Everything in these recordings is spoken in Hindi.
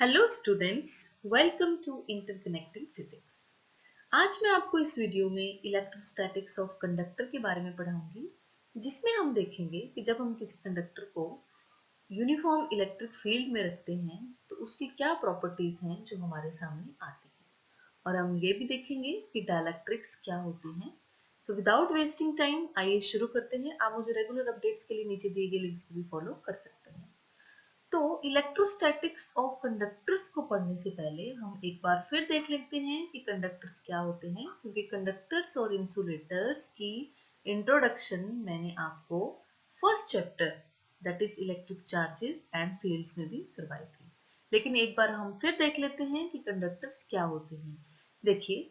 Hello students, welcome to interconnecting physics. आज मैं आपको इस वीडियो में इलेक्ट्रोस्टैटिक्स ऑफ कंडक्टर के बारे में पढ़ाऊंगी, जिसमें हम देखेंगे कि जब हम किसी कंडक्टर को यूनिफॉर्म इलेक्ट्रिक फील्ड में रखते हैं तो उसकी क्या प्रॉपर्टीज हैं जो हमारे सामने आती हैं। और हम ये भी देखेंगे कि डाइलेक्ट्रिक्स क्या होती हैं। सो विदाउट वेस्टिंग टाइम आइए शुरू करते हैं। आप मुझे रेगुलर अपडेट्स के लिए नीचे दिए गए लिंक्स को भी फॉलो कर सकते हैं। तो इलेक्ट्रोस्टैटिक्स ऑफ कंडक्टर्स को पढ़ने से पहले हम एक बार फिर देख लेते हैं कि कंडक्टर्स क्या होते हैं, क्योंकि कंडक्टर्स और इंसुलेटर्स की इंट्रोडक्शन मैंने आपको first chapter that is electric charges and fields में भी करवाई थी। लेकिन एक बार हम फिर देख लेते हैं कि कंडक्टर्स क्या होते हैं। देखिए,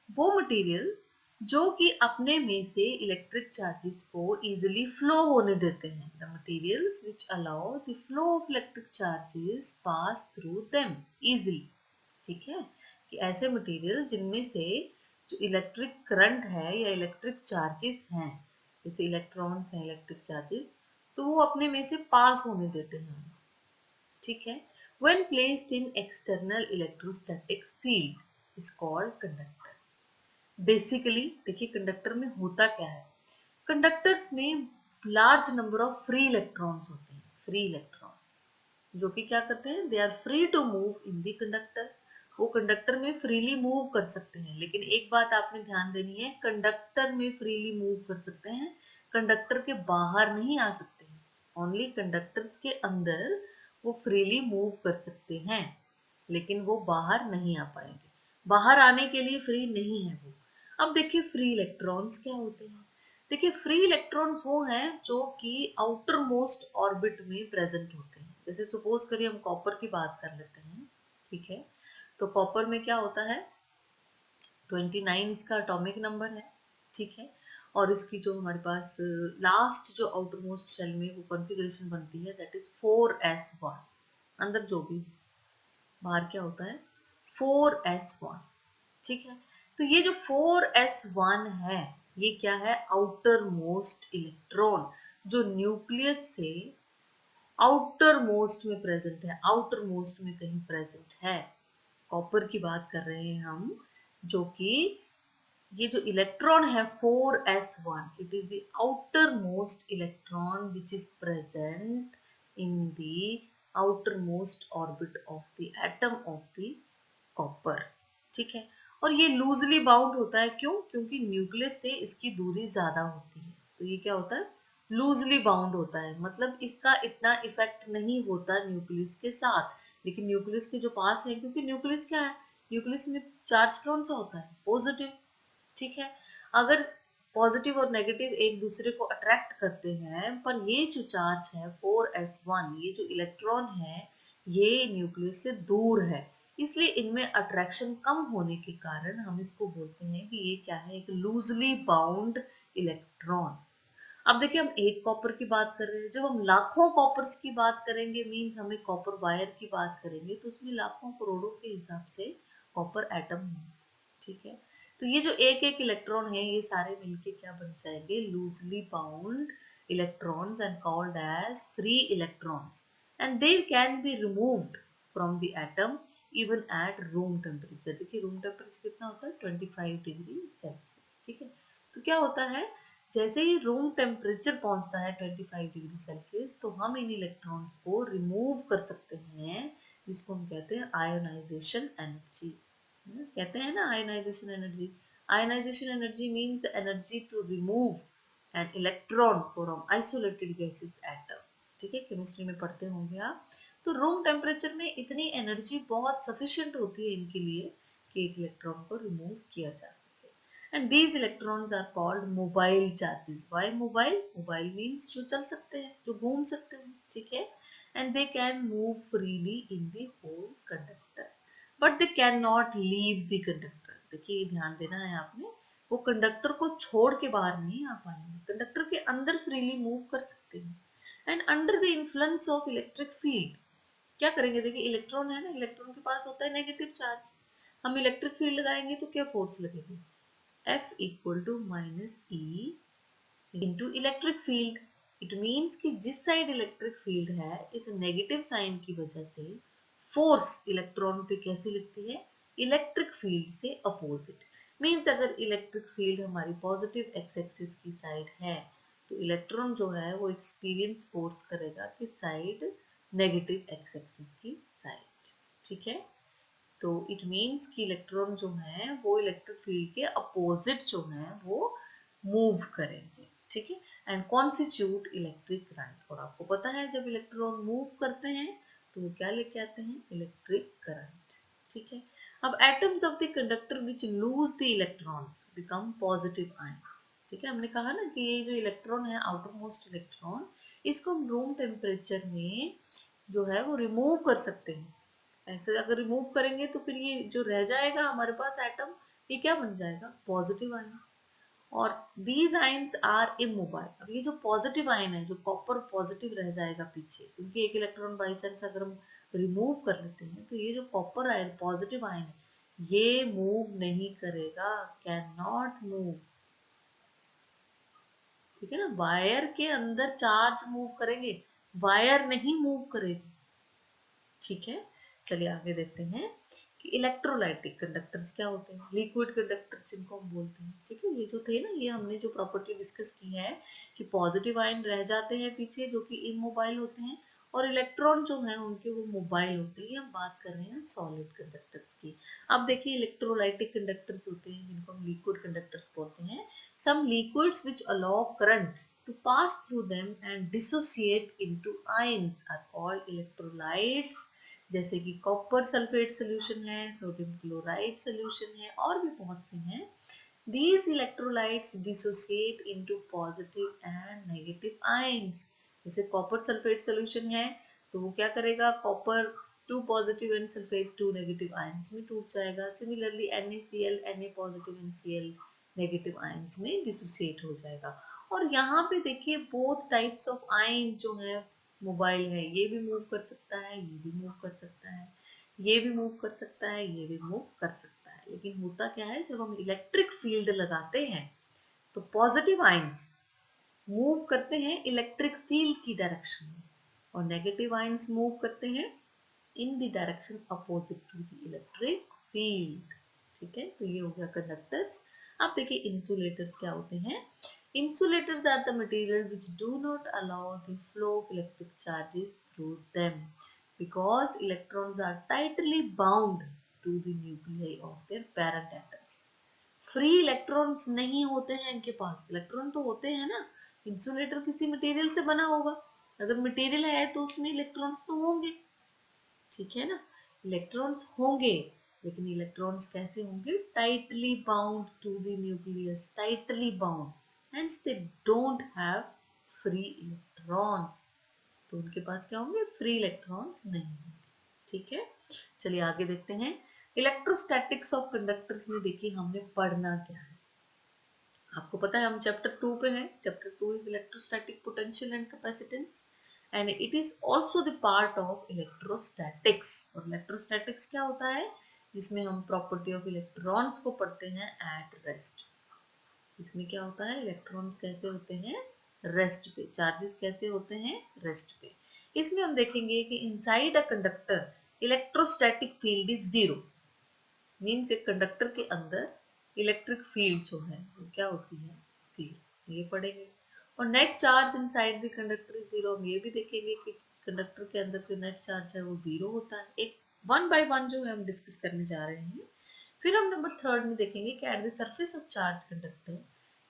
वो मटेरियल जो कि अपने में से इलेक्ट्रिक चार्जेस को इजीली फ्लो होने देते हैं, the materials which allow the flow of electric charges pass through them easily. ठीक है, कि ऐसे मटेरियल जिनमें से जो इलेक्ट्रिक करंट है या इलेक्ट्रिक चार्जेस हैं, जैसे इलेक्ट्रॉन्स हैं, इलेक्ट्रिक चार्जेस, तो वो अपने में से पास होने देते हैं। ठीक है, when placed in external electrostatic field is called conductor. Basically देखिए, कंडक्टर में होता क्या है। कंडक्टर्स में large number of free electrons होते हैं। फ्री इलेक्ट्रॉन्स जो कि क्या करते हैं, they are free to move in the conductor. वो कंडक्टर में फ्रीली मूव कर सकते हैं। लेकिन एक बात आपने ध्यान देनी है, कंडक्टर में फ्रीली मूव कर सकते हैं, कंडक्टर के बाहर नहीं आ सकते हैं। ओनली कंडक्टर्स के अंदर वो फ्रीली मूव कर सकते हैं, लेकिन वो बाहर नहीं आ पाएंगे। बाहर आने के लिए फ्री नहीं है वो। अब देखिए, फ्री इलेक्ट्रॉन्स क्या होते हैं। देखिए, फ्री इलेक्ट्रॉन्स वो हैं जो कि आउटर मोस्ट ऑर्बिट में प्रेजेंट होते हैं। जैसे सपोज करिए हम कॉपर की बात कर लेते हैं। ठीक है, तो कॉपर में क्या होता है, 29 इसका एटॉमिक नंबर है। ठीक है, और इसकी जो हमारे पास लास्ट जो आउटर मोस्ट शेल में वो कॉन्फ़िगरेशन बनती है, दैट इज 4s1। अंदर जो भी बाहर क्या होता है, 4s1। ठीक है, तो ये जो 4s1 है, ये क्या है, आउटर मोस्ट इलेक्ट्रॉन, जो न्यूक्लियस से आउटर मोस्ट में प्रेजेंट है, आउटर मोस्ट में कहीं प्रेजेंट है। कॉपर की बात कर रहे हैं हम, जो कि ये जो इलेक्ट्रॉन है 4s1, it is the outer most electron which is present in the outer most orbit of the atom of the copper. ठीक है, और ये लूजली बाउंड होता है। क्यों? क्योंकि न्यूक्लियस से इसकी दूरी ज्यादा होती है, तो ये क्या होता है, लूजली बाउंड होता है। मतलब इसका इतना इफेक्ट नहीं होता न्यूक्लियस के साथ। लेकिन न्यूक्लियस के जो पास है, क्योंकि न्यूक्लियस क्या है, न्यूक्लियस में चार्ज कौन सा होता है, पॉजिटिव। ठीक है, अगर पॉजिटिव और नेगेटिव एक दूसरे को अट्रैक्ट करते हैं, पर ये जो चार्ज है 4s1, ये जो इलेक्ट्रॉन है, ये न्यूक्लियस से दूर है, इसलिए इनमें अट्रैक्शन कम होने के कारण हम इसको बोलते हैं कि ये क्या है, एक लूजली बाउंड इलेक्ट्रॉन। अब देखिए, हम एक कॉपर की बात कर रहे हैं। जब हम लाखों कॉपर्स की बात करेंगे, मीन्स हमें कॉपर वायर की बात करेंगे, तो उसमें लाखों करोड़ों के हिसाब से कॉपर एटम होंगे। ठीक है, तो ये जो एक एक इलेक्ट्रॉन है, ये सारे मिलके क्या बन जाएंगे, loosely bound electrons and called as free electrons, and they can be removed from the atom even at room temperature. देखिए, रूम टेम्परेचर कितना होता है, 25 डिग्री सेल्सियस। ठीक है, तो क्या होता है, जैसे ही रूम टेम्परेचर पहुंचता है 25 डिग्री सेल्सियस, तो हम इन इलेक्ट्रॉन्स को रिमूव कर सकते हैं, जिसको हम कहते हैं आयोनाइजेशन एनर्जी। कहते हैं ना ionisation energy. Ionisation energy means energy to remove an electron from isolated gases atom. ठीक है, केमिस्ट्री में पढ़ते होंगे आप। तो रूम टेम्परेचर में इतनी एनर्जी बहुत सफिशिएंट होती है इनके लिए कि एक इलेक्ट्रॉन को रिमूव किया जा सके। And these electrons are called mobile charges. Why mobile? Mobile means जो चल सकते हैं, जो घूम सकते हैं। ठीक है, and they can move freely in the whole conductor, but they can not leave the conductor. देखिए, ध्यान देना है आपने, वो कंडक्टर को छोड़ के बाहर नहीं आ पाएंगे, कंडक्टर के अंदर फ्रीली मूव कर सकते हैं। And under the influence of electric field क्या करेंगे, देखिए इलेक्ट्रॉन है ना, इलेक्ट्रॉन के पास होता है नेगेटिव चार्ज, हम इलेक्ट्रिक फील्ड लगाएंगे तो क्या फोर्स लगेगी, F equal to minus e into electric field. It means कि जिस साइड इलेक्ट्रिक फील्ड है, इस नेगेटिव साइन की वजह से फोर्स इलेक्ट्रॉन पे कैसे लगती है, इलेक्ट्रिक फील्ड से अपोजिट। मीन्स अगर इलेक्ट्रिक फील्ड हमारी पॉजिटिव एक्स एक्सिस की साइड है तो इलेक्ट्रॉन जो है वो एक्सपीरियंस फोर्स करेगा कि साइड नेगेटिव एक्स एक्सिस की साइड। ठीक है, तो इट मीन्स कि इलेक्ट्रॉन जो है वो इलेक्ट्रिक फील्ड के अपोजिट जो है वो मूव करेंगे। ठीक है, एंड कॉन्स्टिट्यूट इलेक्ट्रिक करंट। और आपको पता है जब इलेक्ट्रॉन मूव करते हैं तो वो क्या लेके आते हैं, इलेक्ट्रिक करंट। ठीक है, अब atoms of the conductor which lose the electrons become positive ions. ठीक है, हमने कहा ना कि ये जो इलेक्ट्रॉन है, आउटर मोस्ट इलेक्ट्रॉन, इसको हम रूम टेम्परेचर में जो है वो रिमूव कर सकते हैं। ऐसे अगर रिमूव करेंगे तो फिर ये जो रह जाएगा हमारे पास एटम, ये क्या बन जाएगा, पॉजिटिव आयन। और दीज आयंस आर इमोबाइल। अब ये जो पॉजिटिव आयन है, जो कॉपर पॉजिटिव रह जाएगा पीछे, क्योंकि एक इलेक्ट्रॉन बाई चांस अगर हम रिमूव कर लेते हैं तो ये जो कॉपर आयन पॉजिटिव आयन है ये मूव नहीं करेगा, कैन नॉट मूव। ठीक है ना, वायर के अंदर चार्ज मूव करेंगे, वायर नहीं मूव करेगी। ठीक है, चलिए आगे देखते हैं कि इलेक्ट्रोलाइटिक कंडक्टर्स क्या होते हैं, लिक्विड कंडक्टर्स जिनको हम बोलते हैं। ठीक है, ये जो थे ना, ये हमने जो प्रॉपर्टी डिस्कस की है कि पॉजिटिव आयन रह जाते हैं पीछे जो कि इमोबाइल होते हैं, और इलेक्ट्रॉन जो है उनके वो मोबाइल होते हैं। हम बात कर रहे हैं सॉलिड कंडक्टर्स की। अब देखिए इलेक्ट्रोलाइटिक कंडक्टर्स होते हैं जिनको हम लिक्विड कंडक्टर्स बोलते हैं। Some liquids which allow current to pass through them and dissociate into ions are called electrolytes। जैसे कि कॉपर सल्फेट सोल्यूशन है, सोडियम क्लोराइड सोल्यूशन है, और भी बहुत से हैं। These electrolytes dissociate into positive and negative ions। जैसे कॉपर सल्फेट सोल्यूशन है तो वो क्या करेगा, copper to positive and sulphate to negative ions में टूट जाएगा। Similarly NaCl Na positive and Cl negative ions में डिसोसिएट हो जाएगा। और यहाँ पे देखिए बोथ टाइप्स ऑफ आयन जो है मोबाइल है, ये भी मूव कर सकता है, ये भी मूव कर सकता है, ये भी मूव कर सकता है, ये भी मूव कर सकता है। लेकिन होता क्या है, जब हम इलेक्ट्रिक फील्ड लगाते हैं तो पॉजिटिव आयंस मूव करते हैं इलेक्ट्रिक फील्ड की डायरेक्शन में, और नेगेटिव आयंस मूव करते हैं in the direction opposite to the electric field. ठीक है, तो ये हो गया कंडक्टर्स। अब देखिए इंसुलेटर्स क्या होते हैं। Insulators are the material which do not allow the flow of electric charges through them because electrons are tightly bound to the nuclei of their parent atoms। Free electrons नहीं होते हैं इनके पास, इलेक्ट्रॉन तो होते हैं ना, इंसुलेटर किसी मटेरियल से बना होगा, अगर मटेरियल है तो उसमें इलेक्ट्रॉन्स तो होंगे। ठीक है ना, इलेक्ट्रॉन्स होंगे, लेकिन इलेक्ट्रॉन्स कैसे होंगे, tightly bound to the nucleus, tightly bound, hence they don't have free electrons। तो उनके पास क्या होंगे, फ्री इलेक्ट्रॉन्स नहीं होंगे। ठीक है, चलिए आगे देखते हैं। इलेक्ट्रोस्टैटिक्स ऑफ कंडक्टर्स में देखिए हमने पढ़ना क्या है। आपको पता है हम चैप्टर 2 पे हैं। Chapter 2 is electrostatic potential and capacitance and it is also the part of electrostatics. और इलेक्ट्रोस्टैटिक्स क्या होता है, जिसमें हम प्रॉपर्टी ऑफ इलेक्ट्रॉन्स को पढ़ते हैं एट रेस्ट। इसमें क्या होता है, इलेक्ट्रॉन्स कैसे होते हैं, रेस्ट पे, चार्जेस कैसे होते हैं, रेस्ट पे। इसमें हम देखेंगे कि inside a conductor electrostatic field is zero. Means एक कंडक्टर के अंदर इलेक्ट्रिक फील्ड जो है वो क्या होती है, जीरो, ये पढ़ेंगे। और net charge inside the conductor is zero. हम ये भी देखेंगे कि कंडक्टर के अंदर जो नेट चार्ज है वो जीरो होता है। एक वन बाय वन जो है हम डिस्कस करने जा रहे हैं। फिर हम नंबर 3 में देखेंगे कि at the surface of charge conductor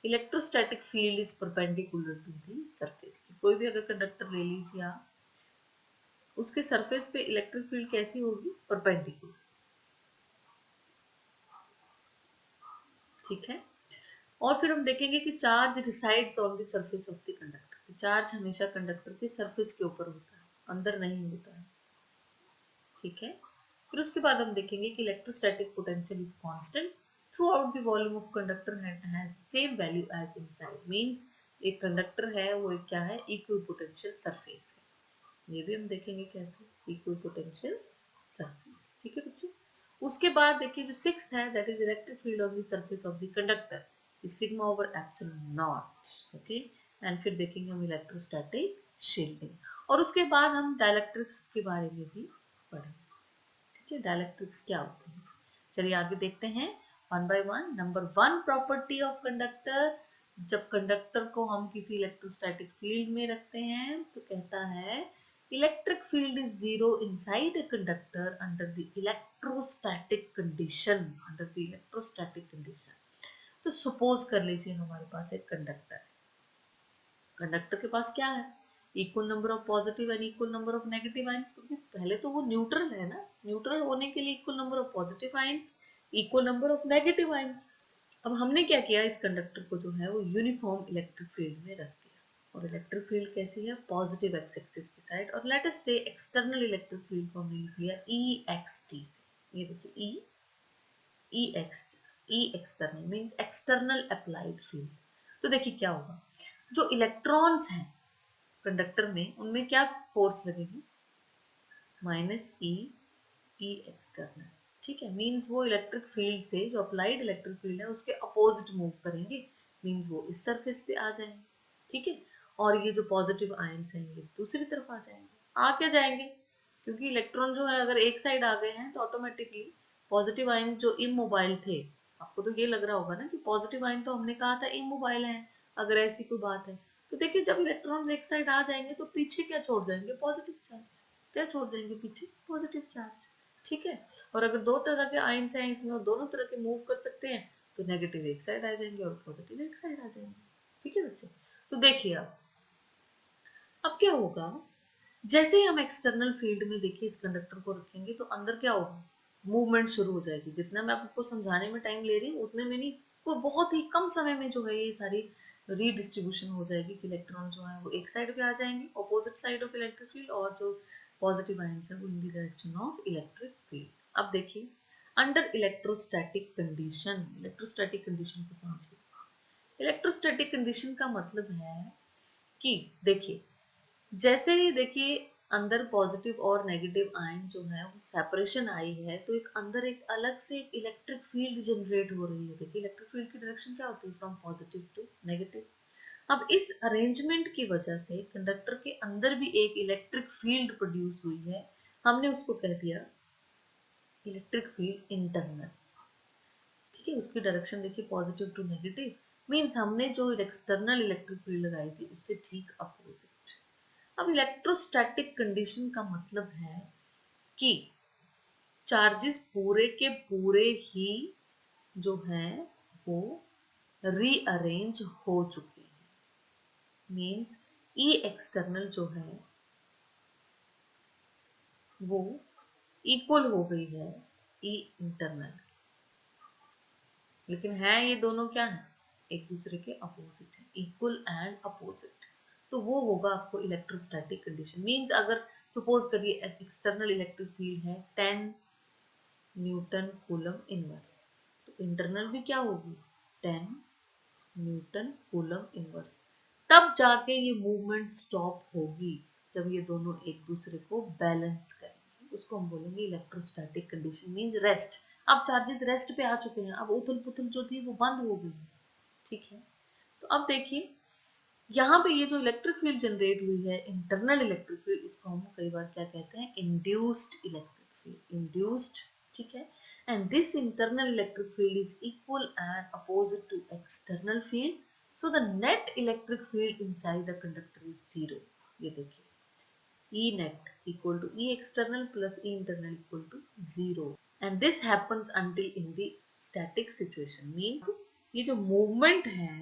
electrostatic field is perpendicular to the surface. कोई भी अगर कंडक्टर ले लीजिए आप, उसके सरफेस पे इलेक्ट्रिक फील्ड कैसी होगी, परपेंडिकुलर। ठीक है, और फिर हम देखेंगे कि charge resides on the surface of the conductor. Charge हमेशा कंडक्टर के सरफेस के ऊपर होता है, अंदर नहीं होता है। ठीक है, फिर उसके बाद हम देखेंगे कि electrostatic potential is constant throughout the volume of conductor has same value as inside. Means एक कंडक्टर है वो एक क्या है, इक्विपोटेंशियल सरफेस है। ये भी हम देखेंगे कैसे, इक्विपोटेंशियल सरफेस। ठीक है बच्चे, उसके बाद देखिए जो सिक्स्थ है, that is electric field on the surface of the conductor is sigma over epsilon not. Okay, and फिर देखेंगे हम इलेक्ट्रोस्टैटिक शील्डिंग, और उसके बाद हम डाइलेक्ट्रिक्स के बारे में भी पढ़ेंगे। है, डाइलेक्ट्रिक्स क्या होते हैं। चलिए आगे देखते हैं one by one. Number one property of conductor, जब कंडक्टर को हम किसी इलेक्ट्रोस्टैटिक फील्ड में रखते हैं तो कहता है electric field is zero inside a conductor under the electrostatic condition. Under the electrostatic condition, तो सपोज कर लीजिए हमारे पास एक कंडक्टर है। कंडक्टर के पास क्या है, equal number of positive and equal number of negative ions, क्योंकि पहले तो वो न्यूट्रल है ना, न्यूट्रल होने के लिए equal number of positive ions, equal number of negative ions. अब हमने क्या किया, इस कंडक्टर को जो है वो यूनिफॉर्म इलेक्ट्रिक फील्ड में रख दिया, और इलेक्ट्रिक फील्ड कैसी है, पॉजिटिव एक्स एक्सिस की साइड, और लेट अस से एक्सटर्नल इलेक्ट्रिक फील्ड को हमने लिख लिया ई एक्स टी से। ये देखिए E X T, E external means external applied field. तो देखिए क्या होगा, जो इलेक्ट्रॉन्स हैं कंडक्टर में उनमें क्या फोर्स लगेगी, माइनस ई एक्सटर्नल। ठीक है, मींस वो इलेक्ट्रिक फील्ड से, जो अप्लाइड इलेक्ट्रिक फील्ड है उसके अपोजिट मूव करेंगे, मींस वो इस सरफेस पे आ जाएंगे। ठीक है, और ये जो पॉजिटिव आयंस हैं ये दूसरी तरफ आ जाएंगे। आ क्या जाएंगे, क्योंकि इलेक्ट्रॉन जो है अगर एक साइड आ गए हैं तो ऑटोमेटिकली पॉजिटिव आयन जो इमोबाइल थे, आपको तो ये लग रहा होगा ना कि पॉजिटिव आयन तो हमने कहा था इमोबाइल है, अगर ऐसी कोई बात है तो देखिए जब इलेक्ट्रॉन्स एक साइड आ जाएंगे तो पीछे क्या छोड़ जाएंगे, पॉजिटिव चार्ज। क्या छोड़ जाएंगे पीछे, पॉजिटिव चार्ज। ठीक है, और अगर दो तरह के आयंस हैं इसमें और दोनों तरह के मूव कर सकते हैं तो नेगेटिव एक साइड आ जाएंगे और पॉजिटिव एक साइड आ जाएंगे। ठीक है बच्चे, तो देखिए अब क्या होगा, जैसे ही हम एक्सटर्नल फील्ड में देखिए इस कंडक्टर को रखेंगे तो अंदर क्या होगा, मूवमेंट शुरू हो जाएगी। जितना मैं आपको समझाने में टाइम ले रही हूँ उतने में नहीं, वो बहुत ही कम समय में जो है ये सारी रीडिस्ट्रीब्यूशन हो जाएगी कि इलेक्ट्रॉन जो है वो एक साइड पे आ जाएंगे, opposite side of electric field, और जो पॉजिटिव आयंस है वो इन the direction of electric field. अब देखिए under electrostatic condition, electrostatic condition को समझिए। इलेक्ट्रोस्टैटिक कंडीशन का मतलब है कि देखिए जैसे ही देखिए अंदर पॉजिटिव और नेगेटिव आयन जो है वो सेपरेशन आई है तो एक अंदर एक अलग से एक इलेक्ट्रिक फील्ड जनरेट हो रही है। देखिए इलेक्ट्रिक फील्ड की डायरेक्शन क्या होती है, फ्रॉम पॉजिटिव टू नेगेटिव। अब इस अरेंजमेंट की वजह से कंडक्टर के अंदर भी एक इलेक्ट्रिक फील्ड प्रोड्यूस हुई है, हमने उसको कह दिया इलेक्ट्रिक फील्ड इंटरनल। ठीक है, उसकी डायरेक्शन देखिए पॉजिटिव टू नेगेटिव, मीन्स हमने जो एक्सटर्नल इलेक्ट्रिक फील्ड लगाई थी उससे ठीक अपोजिट। अब इलेक्ट्रोस्टैटिक कंडीशन का मतलब है कि चार्जेस पूरे के पूरे ही जो है वो रीअरेंज हो चुके हैं, मींस ई एक्सटर्नल जो है वो इक्वल हो गई है ई इंटरनल, लेकिन है ये दोनों क्या है, एक दूसरे के अपोजिट है, इक्वल एंड अपोजिट। तो वो होगा आपको इलेक्ट्रोस्टैटिक कंडीशन। मींस अगर सपोज करिए एक्सटर्नल इलेक्ट्रिक फील्ड है 10 न्यूटन कूलम इनवर्स, तो इंटरनल भी क्या होगी 10 न्यूटन कूलम इनवर्स। तब जाके ये मूवमेंट स्टॉप होगी जब ये दोनों एक दूसरे को बैलेंस करेंगे, उसको हम बोलेंगे इलेक्ट्रोस्टैटिक कंडीशन। मींस रेस्ट, अब चार्जेस रेस्ट पे आ चुके हैं, अब उथल पुथल जो थी वो बंद हो गई है। ठीक है, तो अब देखिए यहाँ पे ये जो इलेक्ट्रिक फील्ड जनरेट हुई है इंटरनल इलेक्ट्रिक फील्ड, इसको हम कई बार क्या कहते हैं, इंड्यूस्ड इलेक्ट्रिक फील्ड, इंड्यूस्ड। ठीक है, and this internal electric field is equal and opposite to external field, so the net electric field inside the conductor is zero। ये देखिए E net equal to E external plus E internal equal to zero, and this happens until in the static situation। mean ये जो movement है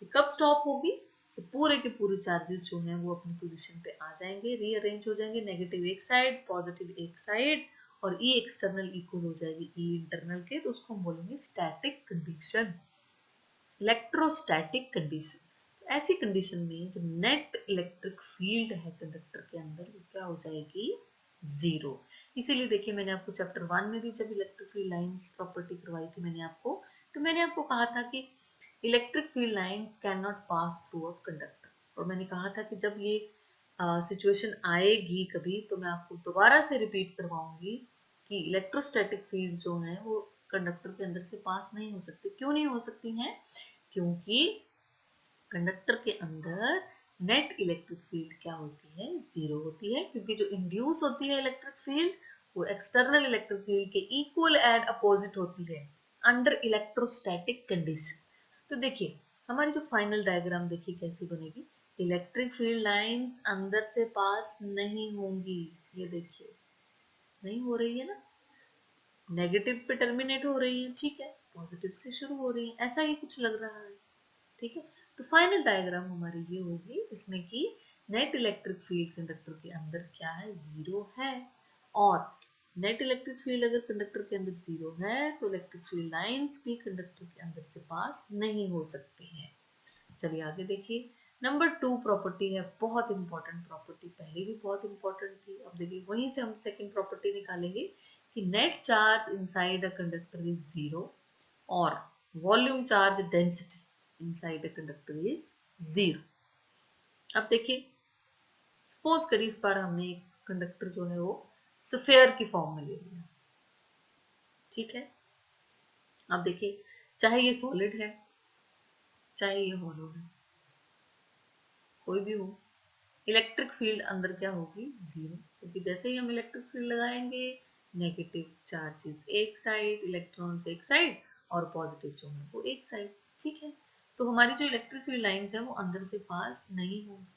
ये कब stop होगी, तो पूरे के पूरे चार्जेस जो हैं वो अपनी पोजीशन पे आ जाएंगे, रीअरेंज हो जाएंगे, नेगेटिव एक साइड पॉजिटिव एक साइड, और ई एक्सटर्नल इक्वल हो जाएगी ई इंटरनल के, तो उसको हम बोलेंगे स्टैटिक कंडीशन, इलेक्ट्रोस्टैटिक कंडीशन। ऐसी कंडीशन में जो नेट इलेक्ट्रिक फील्ड है कंडक्टर के अंदर वो क्या हो जाएगी, जीरो। इसीलिए देखिए मैंने आपको चैप्टर 1 में भी जब इलेक्ट्रिक फील्ड लाइंस प्रॉपर्टी करवाई थी मैंने आपको, तो मैंने आपको कहा था कि electric field lines can not pass through a conductor, और मैंने कहा था कि जब ये सिचुएशन आएगी कभी तो मैं आपको दोबारा से रिपीट करवाऊंगी कि इलेक्ट्रोस्टैटिक फील्ड जो है वो कंडक्टर के अंदर से पास नहीं हो सकती। क्यों नहीं हो सकती हैं, क्योंकि कंडक्टर के अंदर नेट इलेक्ट्रिक फील्ड क्या होती है, जीरो होती है, क्योंकि जो इंड्यूस होती है इलेक्ट्रिक फील्ड वो एक्सटर्नल इलेक्ट्रिक फील्ड के इक्वल एंड अपोजिट होती है अंडर इलेक्ट्रोस्टैटिक कंडीशन। तो देखिए हमारी जो फाइनल डायग्राम देखिए कैसी बनेगी, इलेक्ट्रिक फील्ड लाइंस अंदर से पास नहीं होंगी, ये देखिए नहीं हो रही है ना, नेगेटिव पे टर्मिनेट हो रही है, ठीक है, पॉजिटिव से शुरू हो रही है, ऐसा ही कुछ लग रहा है, ठीक है। तो फाइनल डायग्राम हमारी ये होगी जिसमें कि नेट इलेक्ट्रिक फील्ड कंडक्टर के अंदर क्या है, जीरो है, और नेट इलेक्ट्रिक फील्ड अगर कंडक्टर के अंदर जीरो है तो इलेक्ट्रिक फील्ड लाइंस भी कंडक्टर के अंदर से पास नहीं हो सकती हैं। चलिए आगे देखिए, नंबर 2 प्रॉपर्टी है, बहुत इंपॉर्टेंट प्रॉपर्टी, पहले भी बहुत इंपॉर्टेंट थी, अब देखिए वहीं से हम सेकंड प्रॉपर्टी निकालेंगे कि net charge inside a conductor is zero और volume charge density inside a conductor is zero. अब देखिए सपोज करिए इस बार हमने एक कंडक्टर जो है वो स्फेयर की फॉर्म में ले लिया, ठीक है। अब देखिए चाहे ये सॉलिड है चाहे ये हॉलो है, कोई भी हो, इलेक्ट्रिक फील्ड अंदर क्या होगी, जीरो, क्योंकि जैसे ही हम इलेक्ट्रिक फील्ड लगाएंगे नेगेटिव चार्जेस एक साइड, इलेक्ट्रॉन्स एक साइड और पॉजिटिव जो है वो एक साइड, ठीक है। तो हमारी जो इलेक्ट्रिक फील्ड लाइंस है वो अंदर से पास नहीं होंगी,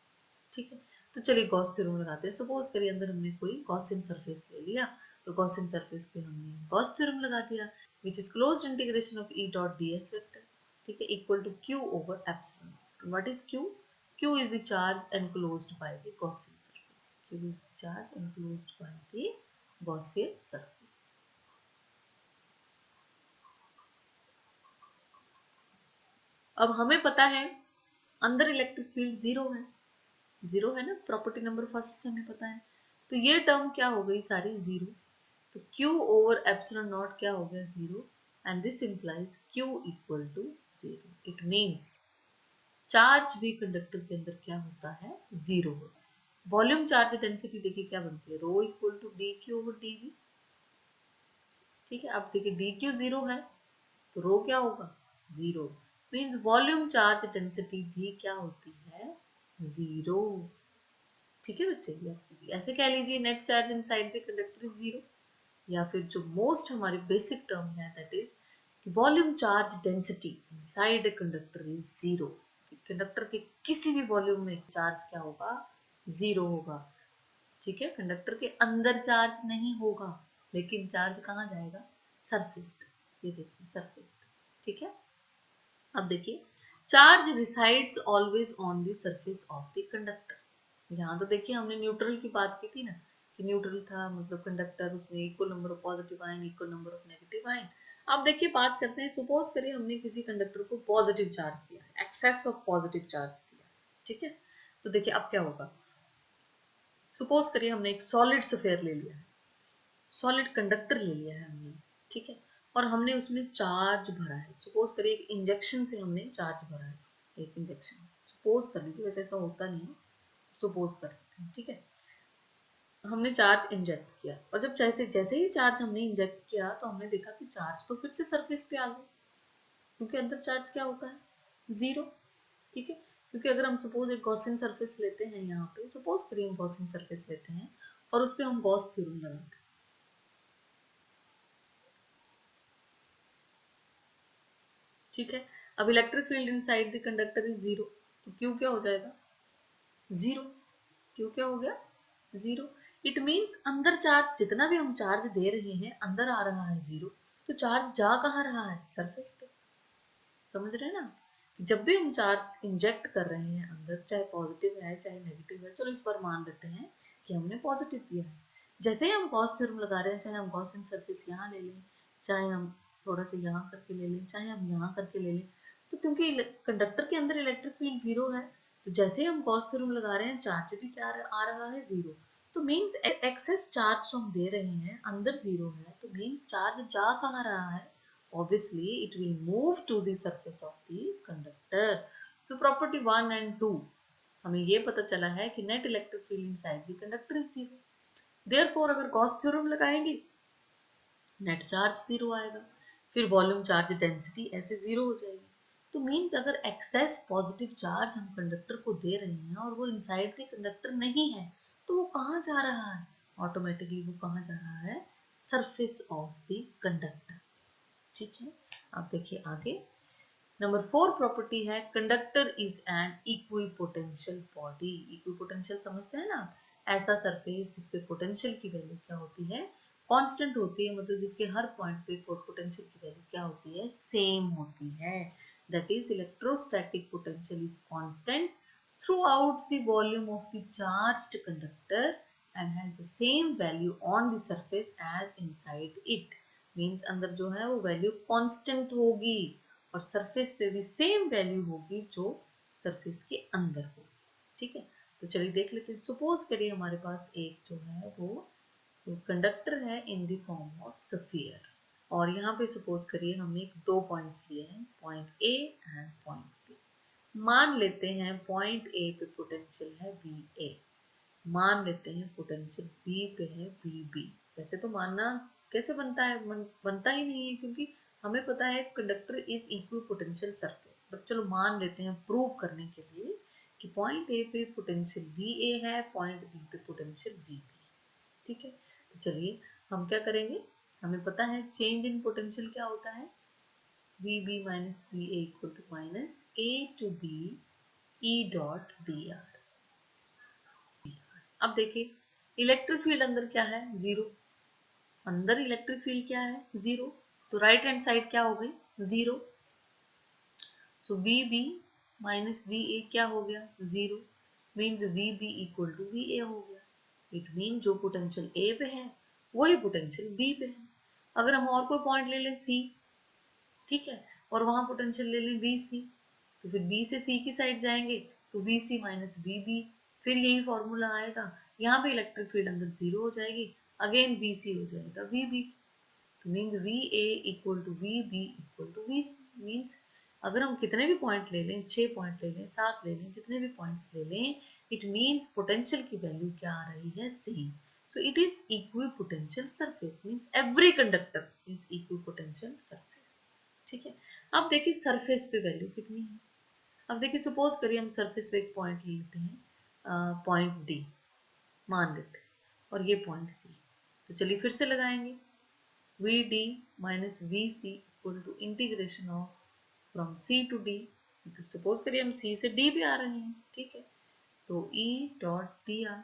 ठीक है। तो चलिए गॉस थ्योरम लगाते हैं। सपोज करिए अंदर हमने कोई गॉसियन सरफेस ले लिया, तो गॉसियन सरफेस पे हमने गॉस थ्योरम लगा दिया, which is closed integration of E dot ds vector, ठीक है, equal to q over epsilon. What is q? q is the charge enclosed by the Gaussian surface. q is the charge enclosed by the Gaussian surface. अब हमें पता है अंदर इलेक्ट्रिक फील्ड जीरो है, जीरो है ना, प्रॉपर्टी नंबर फर्स्ट से हमें पता है, तो ये टर्म क्या हो गई सारी जीरो, तो Q ओवर एप्सिलॉन नॉट क्या हो गया, zero, and this implies Q equal to zero. It means charge भी कंडक्टर के अंदर क्या होता है, जीरो होता है। वॉल्यूम चार्ज डेंसिटी देखिए क्या बनती है, rho equal to D Q over D V, ठीक है। अब देखिए डी क्यू जीरो है तो रो क्या होगा, zero, means volume charge density भी क्या होती है, जीरो, ठीक है बच्चे। ऐसे कह लीजिए net charge inside the conductor is zero, या फिर जो मोस्ट हमारी बेसिक टर्म है that is volume charge density inside a conductor is zero. Conductor के किसी भी वॉल्यूम में चार्ज क्या होगा, जीरो होगा, ठीक है। कंडक्टर के अंदर चार्ज नहीं होगा, लेकिन चार्ज कहाँ जाएगा, सरफेस पे, ये देखिए सरफेस पे, ठीक है। अब देखिए charge resides always on the surface of the conductor. यहाँ तो देखिए हमने न्यूट्रल की बात की थी ना, कि न्यूट्रल था मतलब कंडक्टर, उसमें equal number of positive ion equal number of negative ion. अब देखिए बात करते हैं, सपोज करिए हमने किसी कंडक्टर को पॉजिटिव चार्ज दिया, एक्सेस ऑफ पॉजिटिव चार्ज दिया, ठीक है। तो देखिए अब क्या होगा, सपोज करिए हमने एक सॉलिड स्फीयर ले लिया है, सॉलिड कंडक्टर ले लिया है हमने, ठीक है, और हमने उसमें चार्ज भरा है। सपोज करिए एक इंजेक्शन से हमने चार्ज भरा है, एक इंजेक्शन, सपोज कर लीजिए, वैसे ऐसा होता नहीं है, सपोज कर लेते हैं, ठीक है। हमने चार्ज इंजेक्ट किया और जब जैसे जैसे ही चार्ज हमने इंजेक्ट किया तो हमने देखा कि चार्ज तो फिर से सरफेस पे आ गया, क्योंकि अंदर चार्ज क्या होता है, जीरो, ठीक है। क्योंकि अगर हम सपोज एक गॉसियन सरफेस लेते हैं, यहाँ पे सपोज करिए हम गॉसियन सरफेस लेते हैं और उस पर हम गॉस थ्योरम लगाते हैं, ठीक है। अब electric field inside the conductor is zero, तो क्यू क्या हो जाएगा, जीरो, क्यू क्या हो गया, जीरो। इट मीन्स अंदर चार्ज जितना भी हम चार्ज दे रहे हैं अंदर आ रहा है जीरो, तो चार्ज जा कहाँ रहा है, सरफेस पे, समझ रहे हैं ना। जब भी हम चार्ज इंजेक्ट कर रहे हैं अंदर, चाहे पॉजिटिव है चाहे नेगेटिव है, चलो इस पर मान लेते हैं कि हमने पॉजिटिव दिया है, जैसे ही हम गॉस थ्योरम लगा रहे हैं, चाहे हम गॉसियन सरफेस यहाँ ले लें, चाहे हम थोड़ा सा यहाँ करके ले लें, चाहे हम यहाँ करके ले लें, तो क्योंकि कंडक्टर के अंदर इलेक्ट्रिक फील्ड जीरो है, तो जैसे ही हम गॉस थ्योरम लगा रहे हैं चार्ज भी क्या आ रहा है, जीरो। तो मीन्स एक्सेस चार्ज जो हम दे रहे हैं अंदर जीरो है, तो मीन्स चार्ज जा कहाँ रहा है, obviously it will move to the surface of the conductor. So property 1 and 2 हमें ये पता चला है कि net electric field inside the conductor is zero. Therefore अगर गॉस थ्योरम लगाएंगे नेट चार्ज जीरो आएगा, फिर वॉल्यूम चार्ज डेंसिटी ऐसे जीरो हो जाएगी। तो मीन्स अगर एक्सेस पॉजिटिव चार्ज हम कंडक्टर को दे रहे हैं और वो इनसाइड के कंडक्टर नहीं है, तो वो कहाँ जा रहा है, ऑटोमेटिकली वो कहाँ जा रहा है, सरफेस ऑफ द कंडक्टर। ठीक है, आप देखिए आगे। नंबर 4 प्रॉपर्टी है conductor is an equipotential body. Equipotential समझते हैं ना, ऐसा सरफेस जिसपे पोटेंशियल की वैल्यू क्या होती है, कांस्टेंट होती है, मतलब जिसके हर पॉइंट पे पोटेंशियल की वैल्यू क्या होती है, सेम होती है। That is electrostatic potential is constant throughout the volume of the charged conductor and has the same value on the surface as inside it। Means अंदर जो है वो वैल्यू कांस्टेंट होगी और सरफेस पे भी सेम वैल्यू होगी जो सरफेस के अंदर होगी। ठीक है, तो चलिए देख लेते हैं। सपोज करिए हमारे पास एक जो है वो कंडक्टर है in the form of sphere, और यहाँ पे सपोज करिए हमने दो पॉइंट्स लिए हैं, point A and point B. मान लेते हैं पॉइंट ए पे पोटेंशियल है वी ए, मान लेते हैं पोटेंशियल बी पे है वी बी। वैसे तो मानना कैसे बनता है, बनता ही नहीं है, क्योंकि हमें पता है conductor is equi potential circuit. But चलो मान लेते हैं प्रूव करने के लिए कि पॉइंट ए पे पोटेंशियल वी ए है, पॉइंट बी पे पोटेंशियल वी बी। ठीक है, तो चलिए हम क्या करेंगे, हमें पता है चेंज इन पोटेंशियल क्या होता है, V B minus V A equal to minus A to B E dot D R. अब देखिए इलेक्ट्रिक फील्ड अंदर क्या है, जीरो। अंदर इलेक्ट्रिक फील्ड क्या है, जीरो, तो राइट हैंड साइड क्या हो गई, zero. So V B minus V A क्या हो गया, zero. Means V B equal to V A हो गया। इट मीन जो पोटेंशियल ए पे है वही पोटेंशियल बी पे है। अगर हम और कोई पॉइंट ले लें सी, ठीक है, और वहां पोटेंशियल ले लें बी सी, तो फिर बी से सी की साइड जाएंगे तो V C minus V B, फिर यही फॉर्मूला आएगा। यहाँ पे इलेक्ट्रिक फील्ड अंदर जीरो हो जाएगी, अगेन बी सी हो जाएगा वी बी, तो means V A equal to V B equal to V C. Means अगर हम कितने भी पॉइंट ले लें, 6 पॉइंट ले लें, 7 ले लें, जितने भी पॉइंट्स ले लें, इट मीन्स पोटेंशियल की वैल्यू क्या आ रही है, same. So it is equipotential surface, means every conductor is equipotential surface। ठीक है, अब देखिए सरफेस पे वैल्यू कितनी है। अब देखिए सपोज करिए हम सरफेस पे एक पॉइंट लेते हैं, पॉइंट डी मान लेते हैं, और ये पॉइंट सी। तो चलिए फिर से लगाएंगे, V D minus V C equal to integration of from C to D. Suppose करिए हम सी से डी पे आ रहे हैं, ठीक है, तो ई डॉट डी आर।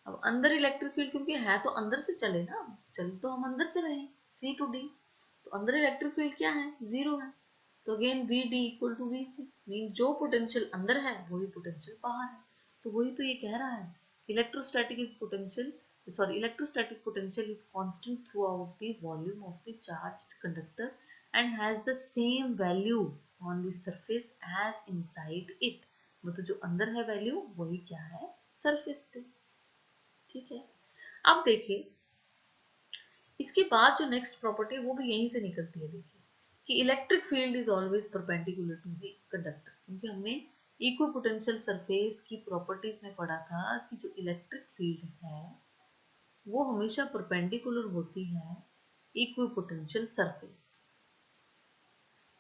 अब अंदर इलेक्ट्रिक फील्ड क्योंकि है तो अंदर से चले ना, चल तो हम अंदर से रहे, सी टू डी, तो अंदर इलेक्ट्रिक फील्ड क्या है, जीरो है। तो again V D equal to V C, mean जो पोटेंशियल अंदर है वही पोटेंशियल बाहर है। तो वही तो ये कह रहा है, electrostatic is potential, sorry, electrostatic potential is constant throughout the volume of the charged conductor and has the same value on the surface as inside it। मतलब जो अंदर है वैल्यू वही क्या है, सरफेस पे। ठीक है, अब देखिए इसके बाद जो नेक्स्ट प्रॉपर्टी है वो भी यहीं से निकलती है। देखिए कि electric field is always perpendicular to the conductor, क्योंकि हमने इक्विपोटेंशियल सरफेस की प्रॉपर्टीज में पढ़ा था कि जो इलेक्ट्रिक फील्ड है वो हमेशा परपेंडिकुलर होती है इक्विपोटेंशियल सरफेस।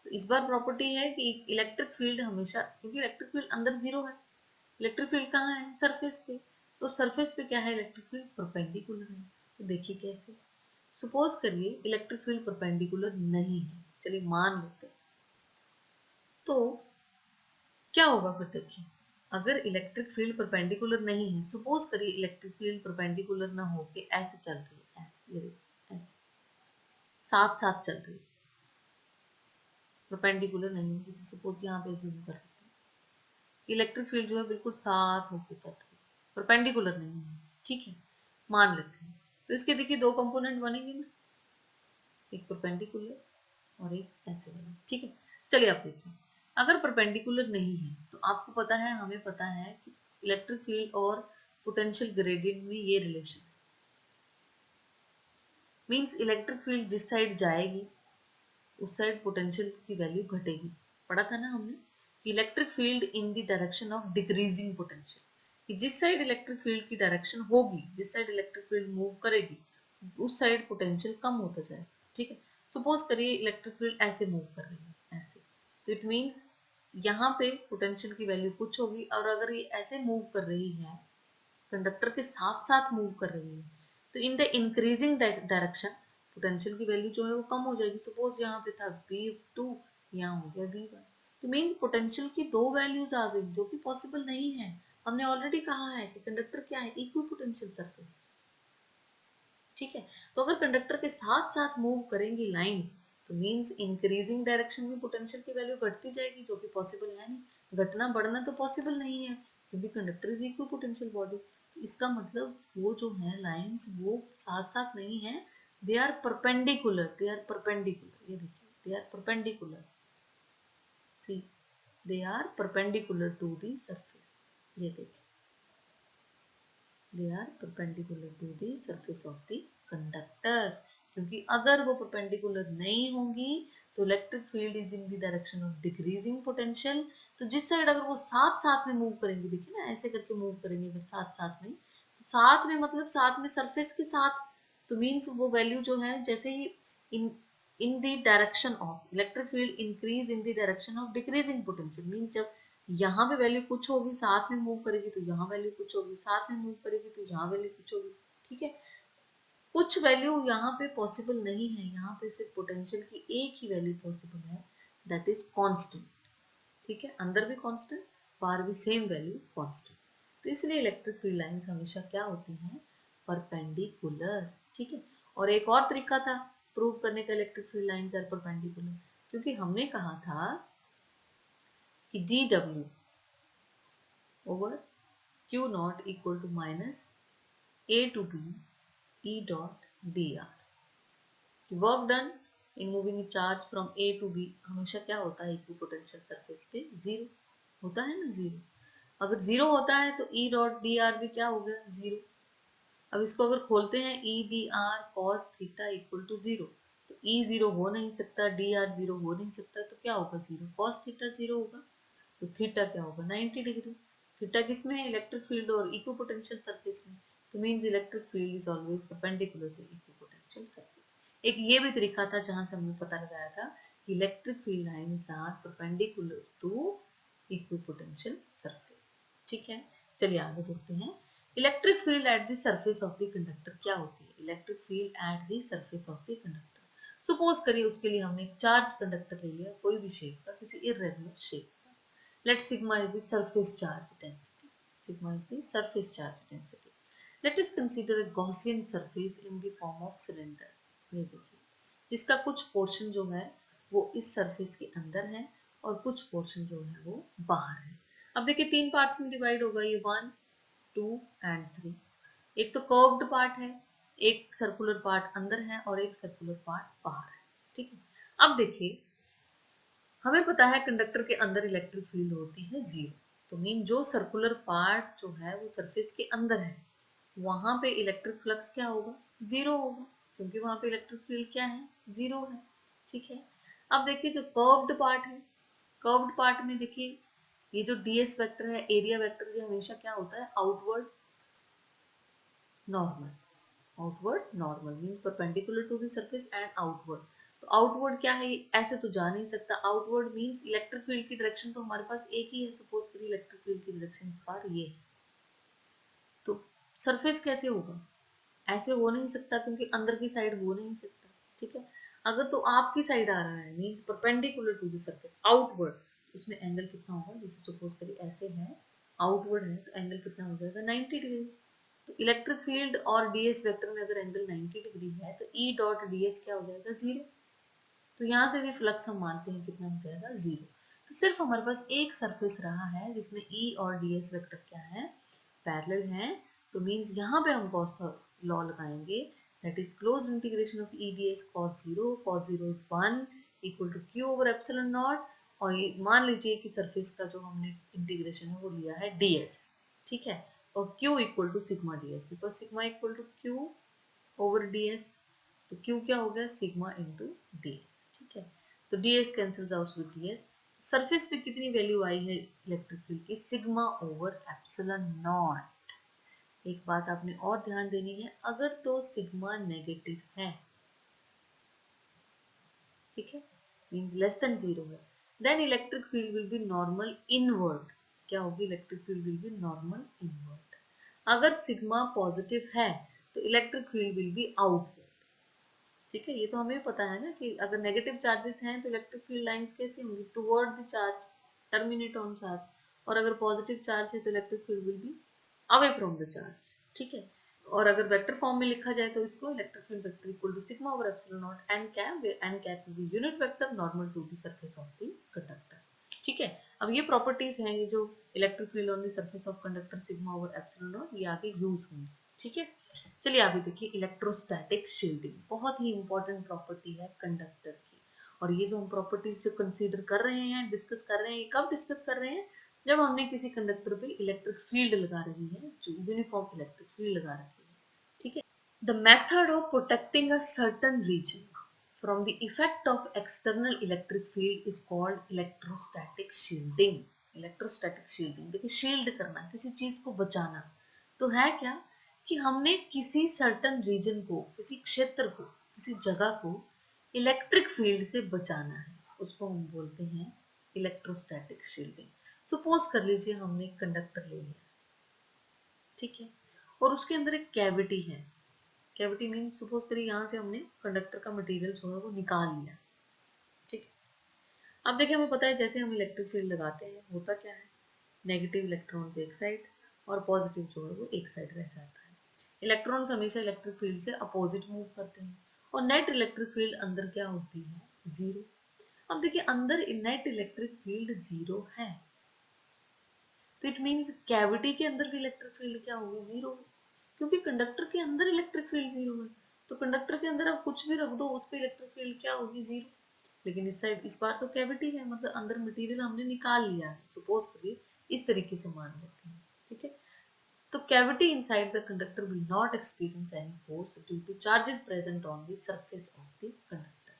तो इस बार प्रॉपर्टी है कि इलेक्ट्रिक फील्ड हमेशा, क्योंकि इलेक्ट्रिक फील्ड अंदर जीरो है, इलेक्ट्रिक फील्ड कहाँ है, सरफेस पे, तो सरफेस पे क्या है, इलेक्ट्रिक फील्ड परपेंडिकुलर है। तो देखिए कैसे, सपोज करिए इलेक्ट्रिक फील्ड परपेंडिकुलर नहीं है, चलिए मान लेते हैं, तो क्या होगा फिर देखिए, अगर इलेक्ट्रिक फील्ड परपेंडिकुलर नहीं है, सपोज करिए इलेक्ट्रिक फील्ड परपेंडिकुलर ना होके ऐसे चल रही है, ऐसे ये ऐसे साथ साथ चल रही है, परपेंडिकुलर नहीं है, जैसे सपोज यहाँ पे जूम कर लेते हैं, इलेक्ट्रिक फील्ड जो है बिल्कुल साथ होके चल रही है, परपेंडिकुलर नहीं है। ठीक है, मान लेते हैं, तो इसके देखिए दो कंपोनेंट बनेंगे ना, एक परपेंडिकुलर और एक ऐसे बने। ठीक है, चलिए आप देखिए, अगर परपेंडिकुलर नहीं है तो आपको पता है, हमें पता है कि इलेक्ट्रिक फील्ड और पोटेंशियल ग्रेडियंट में ये रिलेशन है। मींस इलेक्ट्रिक फील्ड जिस साइड जाएगी उस साइड पोटेंशियल की वैल्यू घटेगी। पढ़ा था ना हमने, electric field in the direction of decreasing potential, कि जिस साइड इलेक्ट्रिक फील्ड की डायरेक्शन होगी, जिस साइड इलेक्ट्रिक फील्ड मूव करेगी उस साइड पोटेंशियल कम होता जाएगा। ठीक है, सपोज करिए इलेक्ट्रिक फील्ड ऐसे मूव कर रही है, ऐसे, तो इट मीन्स यहाँ पे पोटेंशियल की वैल्यू कुछ होगी, और अगर ये ऐसे मूव कर रही है, कंडक्टर के साथ साथ मूव कर रही है, तो in the increasing direction potential की वैल्यू जो है वो कम हो जाएगी। सपोज यहाँ पे था V2, यहाँ हो गया V1, तो मीन्स पोटेंशियल की दो वैल्यूज आ गई जो कि पॉसिबल नहीं है। हमने ऑलरेडी कहा है कि कंडक्टर क्या है, इक्विपोटेंशियल सरफेस। ठीक है, तो अगर कंडक्टर के साथ साथ मूव करेंगी लाइंस तो मींस इंक्रीजिंग डायरेक्शन में पोटेंशियल की वैल्यू घटती जाएगी, जो कि पॉसिबल है नहीं। घटना बढ़ना तो पॉसिबल नहीं है क्योंकि conductor is equal potential body. तो इसका मतलब वो जो है लाइंस वो साथ साथ नहीं है, they are perpendicular, they are perpendicular. ये देखिए, they are perpendicular, see, they are perpendicular to the surface. ये देखिए, they are perpendicular to the surface of the conductor। क्योंकि अगर वो perpendicular नहीं होंगी तो electric field is in the direction of decreasing potential. तो जिस साइड अगर वो साथ साथ में मूव करेंगे, देखिए ना ऐसे करके मूव करेंगे अगर साथ साथ में, तो साथ में मतलब साथ में सरफेस के साथ, तो मीन्स वो वैल्यू जो है जैसे ही in in the direction of electric field increase in the direction of decreasing potential, mean जब यहाँ पे वैल्यू कुछ होगी साथ में मूव करेगी तो यहाँ वैल्यू कुछ होगी, साथ में मूव करेगी तो यहाँ वैल्यू कुछ होगी। ठीक है, कुछ वैल्यू यहाँ पे पॉसिबल नहीं है, यहाँ पे सिर्फ पोटेंशियल की एक ही वैल्यू पॉसिबल है, दैट इज कांस्टेंट। ठीक है, अंदर भी कांस्टेंट, बाहर भी सेम वैल्यू कांस्टेंट। तो इसलिए इलेक्ट्रिक फील्ड लाइंस हमेशा क्या होती हैं, परपेंडिकुलर। ठीक है, और एक और तरीका था प्रूव करने का electric field lines are perpendicular, क्योंकि हमने कहा था कि GW over Q naught equal to minus A to B E dot dr। Work done in moving charge from A to B हमेशा क्या होता है, इक्विपोटेंशियल सरफेस पे जीरो होता है ना, जीरो। अगर जीरो होता है तो E डॉट dr भी क्या हो गया, जीरो। अब इसको अगर खोलते हैं E dr cos theta equal to zero, तो E जीरो हो नहीं सकता, dr जीरो हो नहीं सकता, तो क्या होगा, जीरो। cos थीटा जीरो होगा तो थीटा क्या होगा, 90 डिग्री। थीटा किस में है, इलेक्ट्रिक फील्ड और इक्विपोटेंशियल सरफेस में, तो means electric field is always perpendicular to equipotential surface. एक ये भी तरीका था जहां से हमने पता लगाया था कि electric field lines are perpendicular to equipotential surface. ठीक है, चलिए आगे देखते हैं। Electric field at the surface of the conductor क्या होती है, electric field at the surface of the conductor. Suppose करिए उसके लिए हमने चार्ज कंडक्टर ले लिया, कोई भी शेप का, किसी irregular shape. Let sigma is the surface charge density. Sigma is the surface charge density. Let us consider a Gaussian surface in the form of cylinder. ये देखिए, इसका कुछ पोर्शन जो है वो इस सरफेस के अंदर है और कुछ पोर्शन जो है वो बाहर है। अब देखिए तीन पार्ट्स में डिवाइड होगा ये, 1, 2 एंड 3। एक तो कर्व्ड पार्ट है, एक सर्कुलर पार्ट अंदर है और एक सर्कुलर पार्ट बाहर है। ठीक है, अब देखिए हमें पता है कंडक्टर के अंदर इलेक्ट्रिक फील्ड होती है जीरो, तो मीन जो सर्कुलर पार्ट जो है वो सरफेस के अंदर है, वहां पे इलेक्ट्रिक फ्लक्स क्या होगा, जीरो होगा, क्योंकि वहां पे इलेक्ट्रिक फील्ड क्या है, जीरो है। ठीक है, अब देखिए जो कर्व्ड पार्ट है, कर्व्ड पार्ट में देखिए ये जो ds वेक्टर है, एरिया वेक्टर, ये हमेशा क्या होता है, outward normal. Outward normal mean perpendicular to the surface and outward. तो आउटवर्ड क्या है, ऐसे तो जा नहीं सकता। आउटवर्ड मींस इलेक्ट्रिक फील्ड की डायरेक्शन तो हमारे पास एक ही है, सपोज करिए इलेक्ट्रिक फील्ड की डायरेक्शन इस बार ये है, तो सरफेस कैसे होगा, ऐसे हो नहीं सकता क्योंकि अंदर की साइड हो नहीं सकता। ठीक है, अगर तो आपकी साइड आ रहा है means perpendicular to the surface outward, उसमें एंगल कितना होगा, जैसे सपोज करिए ऐसे है, आउटवर्ड है तो एंगल कितना हो जाएगा, 90 डिग्री। तो इलेक्ट्रिक फील्ड और ds वेक्टर में अगर एंगल 90 डिग्री है तो E डॉट ds क्या हो जाएगा, जीरो। तो यहाँ से भी फ्लक्स हम मानते हैं कितना हो जाएगा, जीरो। तो सिर्फ हमारे पास एक सरफेस रहा है जिसमें E और ds वेक्टर क्या है, पैरेलल है। तो मींस यहाँ पे हम गॉस लॉ लगाएंगे, that is close integration of E ds cos 0 is 1 equal to q over epsilon naught. और ये मान लीजिए कि सरफेस का जो हमने इंटीग्रेशन है वो लिया है ds। ठीक है, और q equal to sigma ds, because sigma equal to q over ds, तो q क्या हो गया, सिग्मा इंटू ds। ठीक है, तो ds cancels out with ds। Surface पे कितनी वैल्यू आई है इलेक्ट्रिक फील्ड की, सिग्मा ओवर एप्सिलॉन नॉट। एक बात आपने और ध्यान देनी है, अगर तो सिग्मा नेगेटिव है, ठीक है, मींस लेस देन जीरो है, then electric field will be normal inward. क्या होगी, electric field will be normal inward. अगर सिग्मा पॉजिटिव है तो electric field will be outward. ठीक है, ये तो हमें पता है ना कि अगर नेगेटिव चार्जेस हैं तो इलेक्ट्रिक फील्ड लाइंस कैसी होंगी, toward the charge, terminate on charge, और अगर पॉजिटिव चार्ज है तो electric field will be away from the charge. ठीक है, और अगर वेक्टर फॉर्म में लिखा जाए तो इसको electric field vector equal to sigma over epsilon naught n cap, where n cap is the unit vector normal to the surface of the conductor. ठीक है, अब ये प्रॉपर्टीज हैं, ये जो electric field on the surface of conductor sigma over epsilon naught, ये आगे यूज होंगी। ठीक है, चलिए आगे देखिए इलेक्ट्रोस्टैटिक शील्डिंग, बहुत ही इंपॉर्टेंट प्रॉपर्टी है कंडक्टर की। और ये जो हम प्रॉपर्टीज जो कंसीडर कर रहे हैं, डिस्कस कर रहे हैं, कब डिस्कस कर रहे हैं, जब हमने किसी कंडक्टर पे इलेक्ट्रिक फील्ड लगा रही है, जो यूनिफॉर्म इलेक्ट्रिक फील्ड लगा रखी है। ठीक है, the method of protecting a certain region from the effect of external electric field is called electrostatic shielding। electrostatic shielding देखिए, शील्ड करना, किसी चीज को बचाना, तो है क्या कि हमने किसी सर्टन रीजन को, किसी क्षेत्र को, किसी जगह को इलेक्ट्रिक फील्ड से बचाना है, उसको हम बोलते हैं इलेक्ट्रोस्टैटिक शील्डिंग। सपोज कर लीजिए हमने कंडक्टर ले लिया, ठीक है, और उसके अंदर एक कैविटी है। कैविटी मीन्स सपोज करिए यहाँ से हमने कंडक्टर का मटेरियल जो है वो निकाल लिया। ठीक है, अब देखिए हमें पता है जैसे हम इलेक्ट्रिक फील्ड लगाते हैं होता क्या है, नेगेटिव इलेक्ट्रॉन्स एक साइड और पॉजिटिव जो है वो एक साइड रह जाता है। इलेक्ट्रॉन्स हमेशा इलेक्ट्रिक फील्ड से अपोजिट मूव करते हैं और नेट इलेक्ट्रिक फील्ड अंदर क्या होती है, जीरो। अब देखिए अंदर नेट इलेक्ट्रिक फील्ड जीरो है, तो इट मीन्स कैविटी के अंदर भी इलेक्ट्रिक फील्ड क्या होगी, जीरो, क्योंकि कंडक्टर के अंदर इलेक्ट्रिक फील्ड जीरो है। तो कंडक्टर के अंदर आप कुछ भी रख दो, उस पर इलेक्ट्रिक फील्ड क्या होगी, जीरो। लेकिन इस साइड, इस बार तो कैविटी है, मतलब अंदर मटेरियल हमने निकाल लिया है, सपोज करिए इस तरीके से मान लेते हैं। ठीक है, तो cavity inside the conductor will not experience any force due to charges present on the surface of the conductor।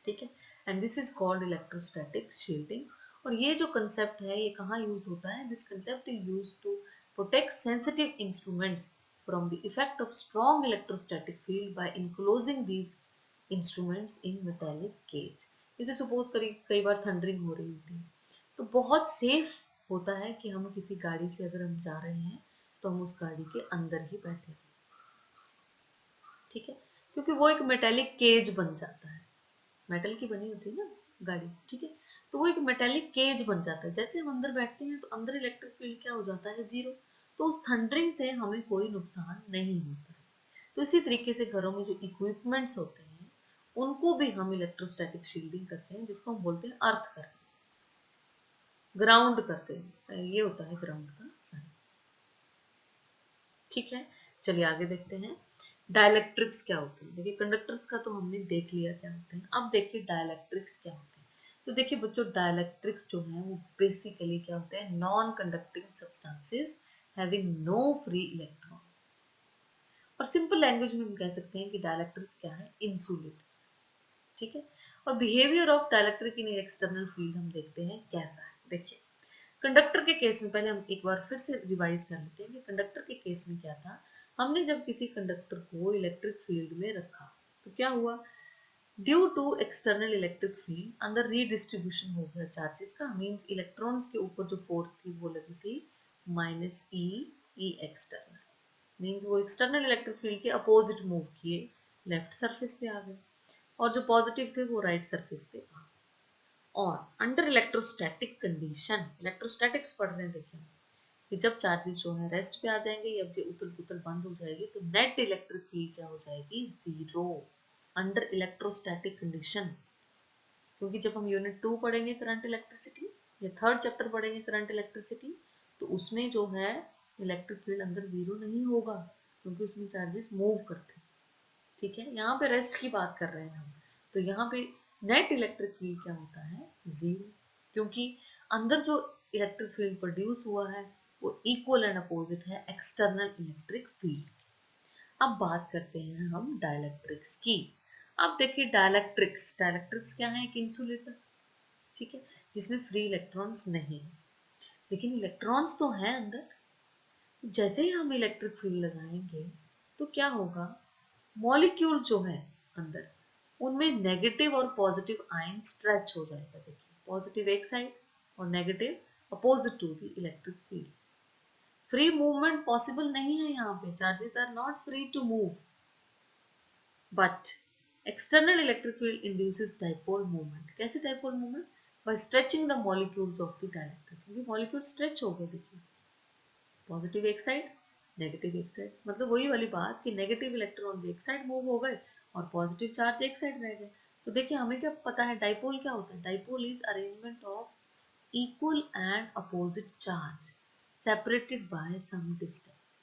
ठीक है, and this is called electrostatic shielding। और ये जो concept है ये कहाँ यूज होता है, this concept is used to protect sensitive instruments from the effect of strong electrostatic field by enclosing these instruments in metallic cage। जैसे सपोज करिए कई बार थंडरिंग हो रही होती है, तो बहुत सेफ होता है कि हम किसी गाड़ी से अगर हम जा रहे हैं तो हम उस गाड़ी के अंदर ही बैठे। ठीक है, क्योंकि वो एक मेटेलिक केज बन जाता है, मेटल की बनी होती है ना गाड़ी। ठीक है, तो वो एक मेटेलिक केज बन जाता है, जैसे हम अंदर बैठते हैं तो अंदर इलेक्ट्रिक फील्ड क्या हो जाता है, जीरो। तो उस थंडरिंग से हमें कोई नुकसान नहीं होता है। तो इसी तरीके से घरों में जो इक्विपमेंट्स होते हैं उनको भी हम इलेक्ट्रोस्टैटिक शील्डिंग करते हैं, जिसको हम बोलते हैं अर्थ करते हैं, ग्राउंड करते हैं, ये होता है ग्राउंड का साइन। ठीक है, चलिए आगे देखते हैं डाइलेक्ट्रिक्स क्या होते हैं। देखिए कंडक्टर्स का तो हमने देख लिया क्या होते हैं, अब देखिए डाइलेक्ट्रिक्स क्या होते हैं। तो देखिए बच्चों, डाइलेक्ट्रिक्स जो है वो बेसिकली क्या होते हैं, non conducting substances having no free electrons. और सिंपल लैंग्वेज में हम कह सकते हैं कि डाइलेक्ट्रिक्स क्या है, इंसुलेटर्स। ठीक है, और behaviour of dielectric in external field हम देखते हैं कैसा है। देखिए कंडक्टर के केस में पहले हम एक बार फिर से रिवाइज कर लेते हैं कि कंडक्टर के केस में क्या था। हमने जब किसी कंडक्टर को इलेक्ट्रिक फील्ड में रखा तो क्या हुआ, due to external electric field अंदर रीडिस्ट्रीब्यूशन हो गया चार्जेस का, मींस इलेक्ट्रॉन्स के ऊपर जो फोर्स थी वो लगी थी माइनस ई एक्सटर्नल, मींस वो एक्सटर्नल इलेक्ट्रिक फील्ड के अपोजिट मूव किए, लेफ्ट सरफेस पे आ गए, और जो पॉजिटिव थे वो राइट सरफेस पे आ गए। और अंडर इलेक्ट्रोस्टैटिक कंडीशन, इलेक्ट्रोस्टैटिक्स पढ़ रहे हैं देखिए, कि जब चार्जेस जो है रेस्ट पे आ जाएंगे या फिर उथल पुथल बंद हो जाएगी तो नेट इलेक्ट्रिक फील्ड क्या हो जाएगी, जीरो, अंडर इलेक्ट्रोस्टैटिक कंडीशन। क्योंकि जब हम यूनिट 2 पढ़ेंगे करंट इलेक्ट्रिसिटी या थर्ड चैप्टर पढ़ेंगे करंट इलेक्ट्रिसिटी, तो उसमें जो है इलेक्ट्रिक फील्ड अंदर जीरो नहीं होगा, क्योंकि उसमें चार्जेस मूव करते हैं। ठीक है, यहाँ पे रेस्ट की बात कर रहे हैं हम, तो यहाँ पे नेट इलेक्ट्रिक फील्ड क्या होता है, जीरो, क्योंकि अंदर जो इलेक्ट्रिक फील्ड प्रोड्यूस हुआ है वो इक्वल एंड अपोजिट है एक्सटर्नल इलेक्ट्रिक फील्ड। अब बात करते हैं हम डाइलेक्ट्रिक्स की। अब देखिए डाइलेक्ट्रिक्स, डाइलेक्ट्रिक्स क्या है, एक इंसुलेटर्स, ठीक है, जिसमें फ्री इलेक्ट्रॉन्स नहीं है, लेकिन इलेक्ट्रॉन्स तो हैं अंदर। जैसे ही हम इलेक्ट्रिक फील्ड लगाएंगे तो क्या होगा, मॉलिक्यूल जो है अंदर उनमें नेगेटिव और पॉजिटिव आयन स्ट्रेच हो जाएगा। देखिए पॉजिटिव एक साइड और negative opposite to the electric field. Free movement possible नहीं है यहाँ पे, charges are not free to move, but external electric field induces dipole movement. कैसे dipole movement? By stretching the molecules of the dielectric, क्योंकि मॉलिक्यूल स्ट्रेच हो गए, देखिए पॉजिटिव एक साइड, नेगेटिव एक साइड, मतलब वही वाली बात कि नेगेटिव इलेक्ट्रॉन एक साइड मूव हो गए और पॉजिटिव चार्ज एक साइड रह गए। तो देखिए हमें क्या पता है डाइपोल क्या होता है? Dipole is arrangement of equal and opposite charge separated by some distance।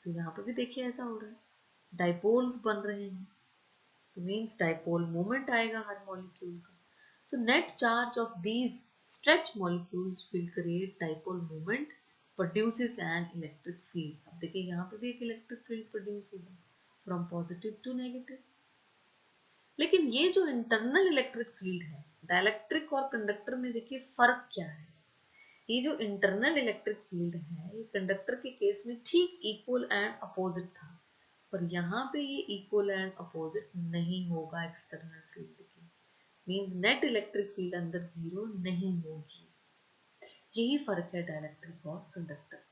तो यहाँ पर भी देखिए ऐसा हो रहा है, डाइपोल्स बन रहे हैं, तो मीन्स डाइपोल मोमेंट आएगा हर मॉलिक्यूल का। So net charge of these stretch molecules will create dipole moment produces an electric field. अब देखिए यहाँ पे भी एक इलेक्ट्रिक फील्ड प्रोड्यूस होगा फ्रॉम पॉजिटिव टू नेगेटिव। लेकिन ये जो इंटरनल इलेक्ट्रिक फील्ड है डाइलेक्ट्रिक और कंडक्टर में, देखिए फर्क क्या है। ये जो इंटरनल इलेक्ट्रिक फील्ड है ये कंडक्टर के केस में ठीक इक्वल एंड अपोजिट था, पर यहाँ पे ये इक्वल एंड अपोजिट नहीं होगा एक्सटर्नल फील्ड की, मींस नेट इलेक्ट्रिक फील्ड अंदर जीरो नहीं होगी। यही फर्क है डाइलेक्ट्रिक और कंडक्टर,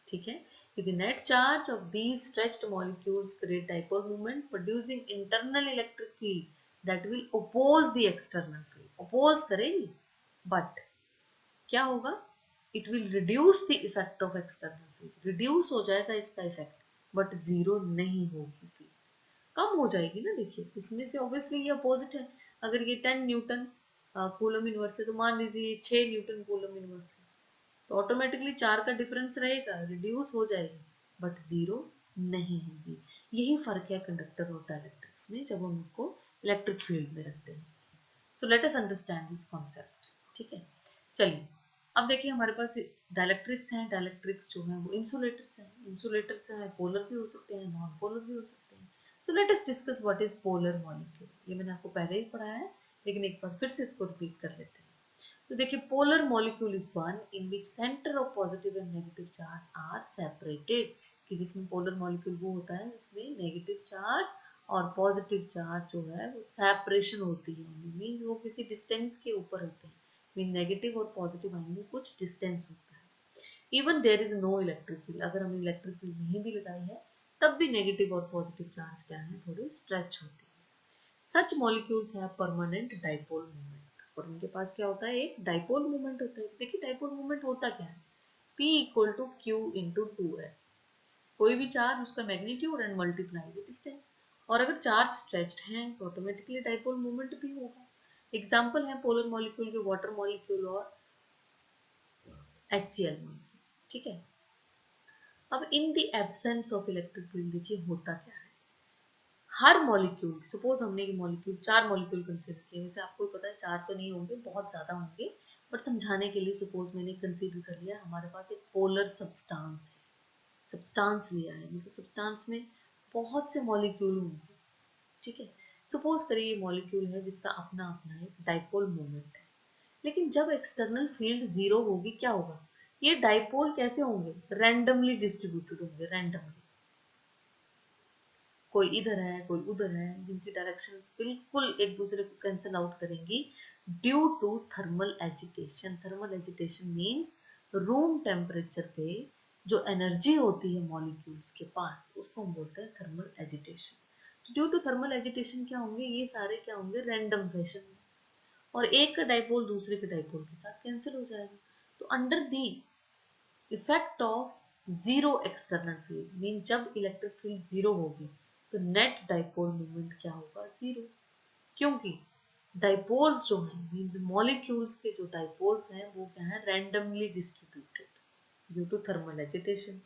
ठीक है। The net charge of these stretched molecules create dipole moment producing internal electric field that will oppose the external field। oppose करेगी, but क्या होगा? It will reduce the effect of external field। reduce हो जाएगा इसका इफेक्ट, but जीरो नहीं होगी field, कम हो जाएगी ना। देखिए इसमें से ऑब्वियसली ये अपोजिट है, अगर ये 10 न्यूटन कूलम इनवर्स है तो मान लीजिए ये 6 न्यूटन कूलम इनवर्स है, तो ऑटोमेटिकली 4 का डिफरेंस रहेगा, रिड्यूस हो जाएगी, बट जीरो नहीं होगी। यही फर्क है कंडक्टर और डाइलेक्ट्रिक्स में जब हम उनको इलेक्ट्रिक फील्ड में रखते हैं। So let us understand this concept, ठीक है। चलिए अब देखिए हमारे पास डाइलेक्ट्रिक्स हैं, डाइलेक्ट्रिक्स जो है वो इंसुलेटर्स हैं, इंसुलेटर्स हैं पोलर भी हो सकते हैं, नॉन पोलर भी हो सकते हैं। तो let us discuss what is polar molecule. ये मैंने आपको पहले ही पढ़ाया है, लेकिन एक बार फिर से इसको रिपीट कर लेते हैं। तो देखिए polar molecule is one in which centre of positive and negative charge are separated, कि जिसमें पोलर मॉलिक्यूल वो होता है इसमें नेगेटिव चार्ज और पॉजिटिव चार्ज जो है वो सेपरेशन होती है, मींस वो किसी डिस्टेंस के ऊपर होते हैं, मीन नेगेटिव और पॉजिटिव आयन में कुछ डिस्टेंस होता है। Even there is no electric field, अगर हमने इलेक्ट्रिक फील्ड नहीं भी लगाई है तब भी नेगेटिव और पॉजिटिव चार्ज क्या है, थोड़े स्ट्रेच होते हैं। Such molecules have permanent dipole moment, और उनके पास क्या होता है, एक डाइपोल मोमेंट होता है। देखिए डाइपोल मोमेंट होता क्या है, P equal to q into two है, कोई भी चार्ज उसका magnitude and multiply with distance, और अगर चार्ज स्ट्रेच्ड है तो ऑटोमेटिकली डाइपोल मोमेंट भी होगा। एग्जाम्पल है पोलर मॉलिक्यूल के वाटर मॉलिक्यूल और HCl मॉलिक्यूल, ठीक है। अब in the absence of electric field देखिए होता क्या है, हर मॉलिक्यूल, सपोज हमने ये मॉलिक्यूल 4 मॉलिक्यूल कंसीडर किए, वैसे आपको पता है 4 तो नहीं होंगे, बहुत ज्यादा होंगे, बट समझाने के लिए सपोज मैंने कंसीडर कर लिया हमारे पास एक पोलर सब्सटेंस है, सब्सटेंस लिया है, मतलब सब्सटेंस में बहुत से मॉलिक्यूल होंगे, ठीक है। सपोज करिए ये मॉलिक्यूल है जिसका अपना अपना एक डाइपोल मोमेंट है, लेकिन जब एक्सटर्नल फील्ड जीरो होगी क्या होगा, ये डाइपोल कैसे होंगे, रैंडमली डिस्ट्रीब्यूटेड होंगे, रैंडमली, कोई इधर है कोई उधर है, जिनकी डायरेक्शंस बिल्कुल एक दूसरे को कैंसिल आउट करेंगी due to thermal agitation. Thermal agitation means room temperature पे जो एनर्जी होती है मॉलिक्यूल्स के पास उसको हम बोलते हैं thermal agitation. Due to thermal agitation क्या होंगे, ये सारे क्या होंगे, रैंडम फैशन में, और एक का डाइपोल दूसरे के डाइपोल के साथ कैंसिल हो जाएगा। तो under the effect of zero external field, mean जब इलेक्ट्रिक फील्ड जीरो होगी तो नेट डाइपोल मोमेंट क्या होगा, जीरो, क्योंकि डाइपोल्स जो हैं मींस मॉलिक्यूल्स के जो डाइपोल्स हैं वो क्या है, randomly distributed due to thermal agitation,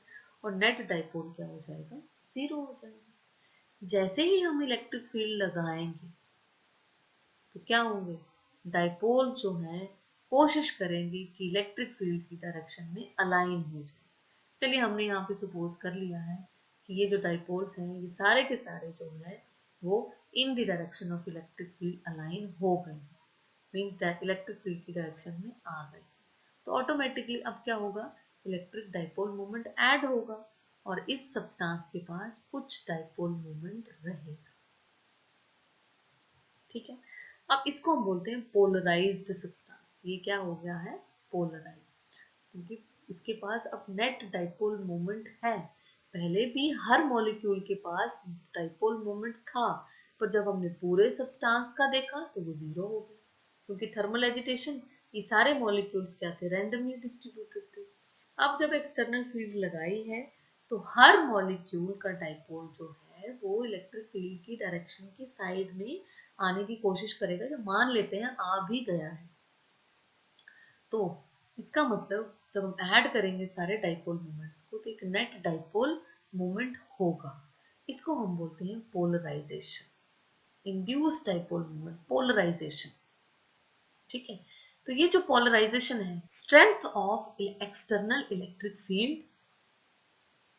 और नेट डाइपोल क्या हो जाएगा, जीरो हो जाएगा। जैसे ही हम इलेक्ट्रिक फील्ड लगाएंगे तो क्या होंगे, डाइपोल्स जो है कोशिश करेंगे कि इलेक्ट्रिक फील्ड की डायरेक्शन में अलाइन हो जाए। चलिए हमने यहाँ पे सपोज कर लिया है कि ये जो डाइपोल्स हैं ये सारे के सारे जो है वो इन the direction of electric field align हो गए, मीन इलेक्ट्रिक फील्ड की डायरेक्शन में आ गए, तो ऑटोमेटिकली अब क्या होगा, इलेक्ट्रिक डाइपोल मोमेंट ऐड होगा और इस सब्सटेंस के पास कुछ डाइपोल मोमेंट रहेगा, ठीक है। अब इसको हम बोलते हैं पोलराइज्ड सब्सटेंस, ये क्या हो गया है, पोलराइज्ड, क्योंकि इसके पास अब नेट डाइपोल मोमेंट है। पहले भी हर मॉलिक्यूल के पास डाइपोल मोमेंट था, पर जब हमने पूरे सब्सटेंस का देखा तो वो जीरो हो गया, क्योंकि थर्मल एजिटेशन ये सारे मॉलिक्यूल्स क्या थे, रैंडमली डिस्ट्रीब्यूटेड थे। अब जब एक्सटर्नल फील्ड लगाई है तो हर मॉलिक्यूल का डाइपोल जो है वो इलेक्ट्रिक फील्ड की डायरेक्शन की साइड में आने की कोशिश करेगा, जो मान लेते हैं आ भी गया है। तो इसका मतलब जब हम ऐड करेंगे सारे डाइपोल मोमेंट्स को तो एक नेट डाइपोल मोमेंट होगा। इसको हम बोलते हैं polarisation, induced dipole moment, polarisation. ठीक है, तो ये जो पोलराइजेशन है, strength of external electric field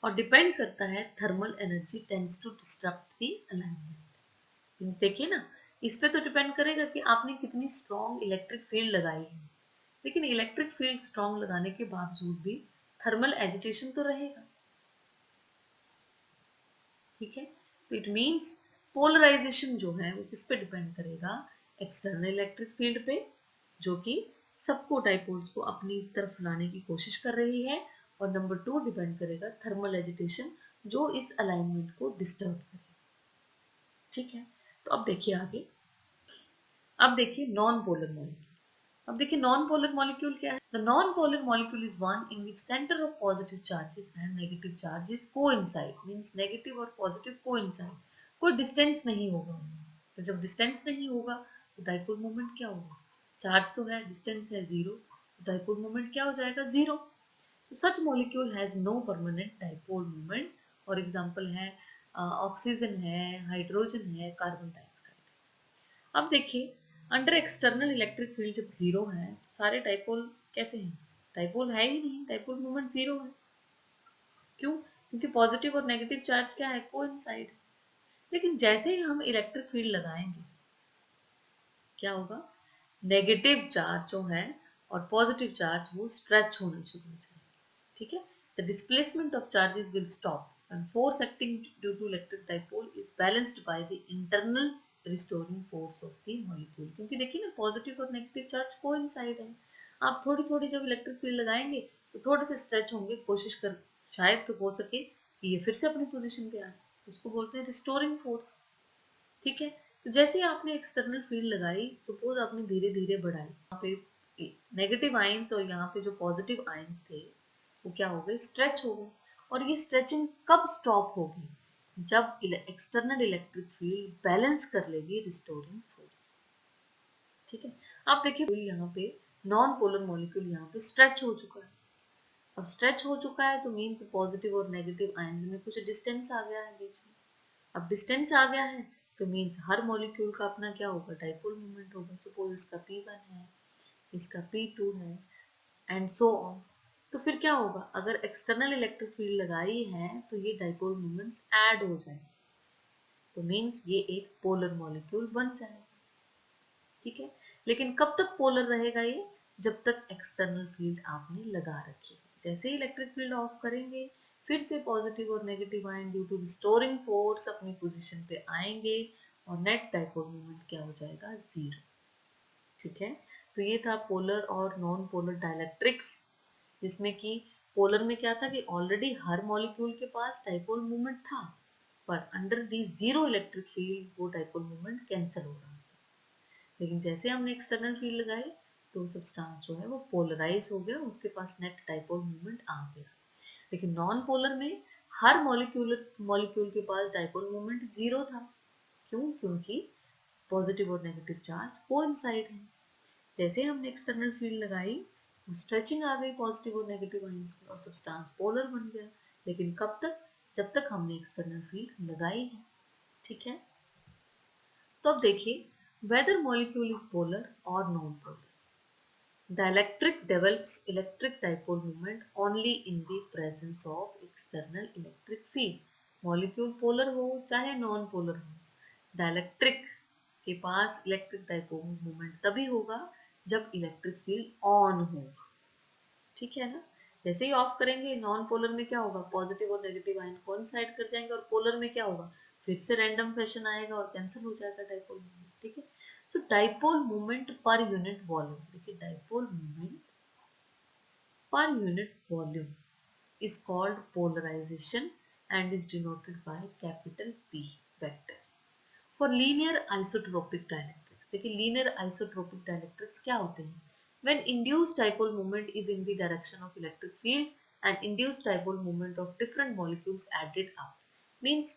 और डिपेंड करता है thermal energy tends to disturb the alignment. Means देखिए ना, इस पे तो डिपेंड करेगा कि आपने कितनी स्ट्रॉन्ग इलेक्ट्रिक फील्ड लगाई है, लेकिन इलेक्ट्रिक फील्ड स्ट्रॉन्ग लगाने के बावजूद भी थर्मल एजिटेशन तो रहेगा। ठीक है, तो इट मींस पोलराइजेशन जो है वो किस पे डिपेंड करेगा, एक्सटर्नल इलेक्ट्रिक फील्ड पे, जो कि सबको डाइपोल्स को अपनी तरफ लाने की कोशिश कर रही है, और नंबर 2 डिपेंड करेगा थर्मल एजिटेशन, जो इस अलाइनमेंट को डिस्टर्ब करे। ठीक है, तो अब देखिए आगे, अब देखिए नॉन पोलर मॉलिक्यूल। अब देखिए नॉन पोलर मॉलिक्यूल क्या है। The non polar molecule is one in which centre of positive charges and negative charges coincide, means negative और पॉजिटिव कोइंसाइड, कोई डिस्टेंस नहीं होगा उनमें। तो जब डिस्टेंस नहीं होगा तो डाइपोल मोमेंट क्या होगा, चार्ज तो है, डिस्टेंस है जीरो, तो डाइपोल मोमेंट क्या हो जाएगा, जीरो। तो such molecule has no permanent dipole moment, और एग्जांपल है ऑक्सीजन है, हाइड्रोजन है, कार्बन डाइऑक्साइड। अब देखिए, अंडर एक्सटर्नल इलेक्ट्रिक फील्ड जब जीरो है तो सारे डाइपोल कैसे हैं, डाइपोल है ही नहीं, डाइपोल मोमेंट जीरो है। क्यों, क्योंकि पॉजिटिव और नेगेटिव चार्ज क्या है, कोइंसाइड। लेकिन जैसे ही हम इलेक्ट्रिक फील्ड लगाएंगे क्या होगा, नेगेटिव चार्ज जो है और पॉजिटिव चार्ज वो स्ट्रेच होना शुरू हो जाएगा। ठीक है, the displacement of charges will stop and force acting due to electric dipole is balanced by the internal restoring force of the molecule। क्योंकि देखिए ना, पॉजिटिव और नेगेटिव चार्ज कोइंसाइड है। आप थोड़ी थोड़ी जब इलेक्ट्रिक फील्ड लगाएंगे तो थोड़े से स्ट्रेच होंगे, कोशिश कर शायद तो हो सके कि ये फिर से अपनी पोजीशन पे आ जाए, उसको बोलते हैं रिस्टोरिंग फोर्स। ठीक है, तो जैसे ही आपने एक्सटर्नल फील्ड लगाई, सपोज आपने धीरे धीरे बढ़ाई, यहाँ पे नेगेटिव आयंस और यहाँ पे जो पॉजिटिव आयंस थे वो क्या हो गए, स्ट्रेच हो गए। और ये स्ट्रेचिंग कब स्टॉप होगी, जब एक्सटर्नल इलेक्ट्रिक फील्ड बैलेंस कर लेगी रिस्टोरिंग फोर्स। ठीक है, आप देखिए यहाँ पे नॉन पोलर मॉलिक्यूल यहाँ पे स्ट्रेच हो चुका है। अब स्ट्रेच हो चुका है तो मीन्स पॉजिटिव और नेगेटिव आयंस में कुछ डिस्टेंस आ गया है बीच में। अब डिस्टेंस आ गया है तो मीन्स हर मॉलिक्यूल का अपना क्या होगा, डाइपोल मोमेंट होगा। सपोज इसका P1 है, इसका P2 है, एंड सो ऑन। तो फिर क्या होगा, अगर एक्सटर्नल इलेक्ट्रिक फील्ड लगाई है तो ये डाइपोल मोमेंट्स ऐड हो जाएंगे, तो मीन्स ये एक पोलर मॉलिक्यूल बन जाएगा। ठीक है, लेकिन कब तक पोलर रहेगा ये, जब तक एक्सटर्नल फील्ड आपने लगा रखी है। जैसे ही इलेक्ट्रिक फील्ड ऑफ करेंगे, फिर से पॉजिटिव और negative ion due to restoring force अपनी पोजीशन पे आएंगे और नेट डाइपोल मोमेंट क्या हो जाएगा, जीरो। ठीक है, तो ये था पोलर और नॉन पोलर डाइलेक्ट्रिक्स, जिसमें कि पोलर में क्या था कि ऑलरेडी हर मॉलिक्यूल के पास डाइपोल मोमेंट था, पर under the zero electric field वो डाइपोल मोमेंट कैंसिल हो रहा था। लेकिन जैसे हमने एक्सटर्नल फील्ड लगाई तो सब्सटेंस जो है वो पोलराइज हो गया, उसके पास नेट डाइपोल मोमेंट आ गया। लेकिन नॉन पोलर में हर मॉलिक्यूल के पास डाइपोल मोमेंट जीरो था। क्यों, क्योंकि पॉजिटिव और नेगेटिव चार्ज कोइंसाइड है। जैसे हमने एक्सटर्नल फील्ड लगाई, स्ट्रेचिंग आ गई पॉजिटिव और नेगेटिव आयंस में और सब्सटेंस पोलर बन गया। लेकिन कब तक, जब तक हमने एक्सटर्नल फील्ड लगाई है। ठीक है, तो अब देखिए वेदर मॉलिक्यूल इज पोलर और non polar. Dielectric develops electric dipole moment only in the presence of external electric field। Molecule polar हो चाहे नॉन पोलर हो, डायलेक्ट्रिक के पास इलेक्ट्रिक डाइपोल मोमेंट तभी होगा जब इलेक्ट्रिक फील्ड ऑन होगा। ठीक है ना, जैसे ही ऑफ करेंगे नॉन पोलर में क्या होगा, पॉजिटिव और नेगेटिव आयन कोइंसाइड कर जाएंगे, और पोलर में क्या होगा, फिर से रैंडम फैशन आएगा और कैंसिल हो जाएगा डाइपोल मोमेंट। ठीक है, so dipole moment per unit volume, देखिए dipole moment per unit volume is called polarization and is denoted by capital P vector. For linear isotropic dielectrics, देखिए linear isotropic dielectrics क्या होते हैं? When induced dipole moment is in the direction of electric field and induced dipole moment of different molecules added up, means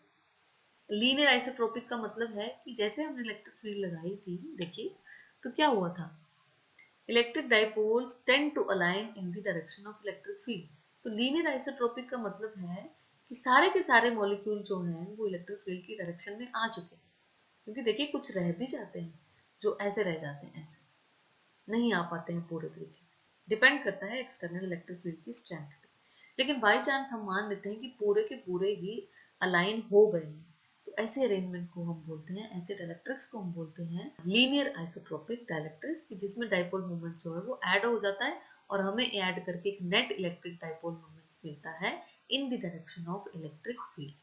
linear isotropic का मतलब है कि जैसे हमने इलेक्ट्रिक फील्ड लगाई थी, देखिए तो क्या हुआ था, electric dipoles tend to align in the direction of electric field. तो लीनियर आइसोट्रोपिक का मतलब है कि सारे के सारे मॉलिक्यूल जो हैं वो इलेक्ट्रिक फील्ड की डायरेक्शन में आ चुके हैं, क्योंकि देखिए कुछ रह भी जाते हैं जो ऐसे रह जाते हैं, ऐसे नहीं आ पाते हैं पूरे तरीके से, डिपेंड करता है एक्सटर्नल इलेक्ट्रिक फील्ड की स्ट्रेंथ पे। लेकिन बाई चांस हम मान लेते हैं कि पूरे के पूरे ही अलाइन हो गए हैं, तो ऐसे अरेंजमेंट को हम बोलते हैं, ऐसे डायलेक्ट्रिक्स को हम बोलते हैं लीनियर आइसोट्रोपिक डायलेक्ट्रिक्स, कि जिसमें डाइपोल मोमेंट जो है वो ऐड हो जाता है और हमें ऐड करके एक नेट इलेक्ट्रिक डाइपोल मोमेंट मिलता है in the direction of electric field.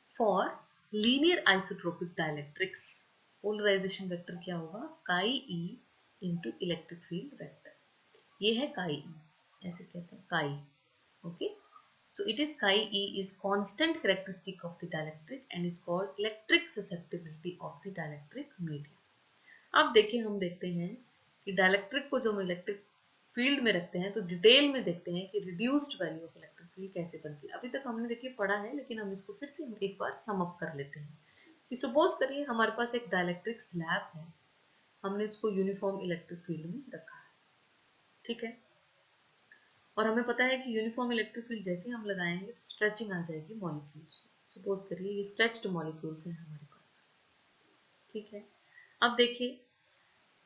For linear isotropic dielectrics polarization vector क्या होगा, chi E into electric field vector, ये है काई ई, ऐसे कहते हैं chi, okay. So it is chi e is constant characteristic of the dielectric and is called electric susceptibility of the dielectric medium. अब देखिए हम देखते हैं कि डायलेक्ट्रिक को जो हम इलेक्ट्रिक फील्ड में रखते हैं तो डिटेल में देखते हैं कि reduced value of electric field कैसे बनती है। अभी तक हमने देखिए पढ़ा है, लेकिन हम इसको फिर से एक बार सम अप कर लेते हैं कि सपोज करिए हमारे पास एक डायलेक्ट्रिक स्लैब है, हमने इसको यूनिफॉर्म इलेक्ट्रिक फील्ड में रखा है, ठीक है, और हमें पता है कि यूनिफॉर्म इलेक्ट्रिक फील्ड जैसे ही हम लगाएंगे तो स्ट्रेचिंग आ जाएगी मॉलिक्यूल्स। सपोज करिए ये स्ट्रेच्ड मॉलिक्यूल्स हैं हमारे पास, ठीक है। अब देखिए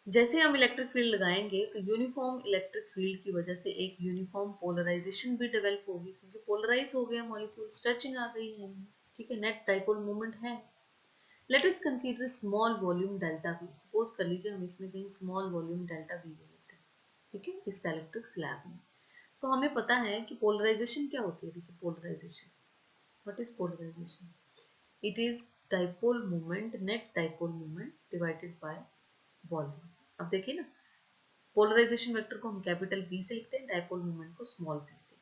जैसे हम इलेक्ट्रिक फील्ड लगाएंगे तो यूनिफॉर्म इलेक्ट्रिक फील्ड की वजह से एक यूनिफॉर्म पोलराइजेशन भी डेवलप होगी, क्योंकि पोलराइज हो गया मॉलिक्यूल, स्ट्रेचिंग आ गई है, ठीक है, नेट डाइपोल मोमेंट है। Let us consider small volume delta we, suppose कर लीजिए हम इसमें कहीं स्मॉल वॉल्यूम डेल्टा वी ले लेते हैं, ठीक है, इस डाइलेक्ट्रिक स्लैब में। तो हमें पता है कि पोलराइजेशन क्या होती है, देखिए polarization, what is polarization, it is dipole moment, net dipole moment divided by volume. अब देखिए ना, पोलराइजेशन वेक्टर को हम कैपिटल बी से लिखते हैं, डाइपोल मोमेंट को स्मॉल बी से।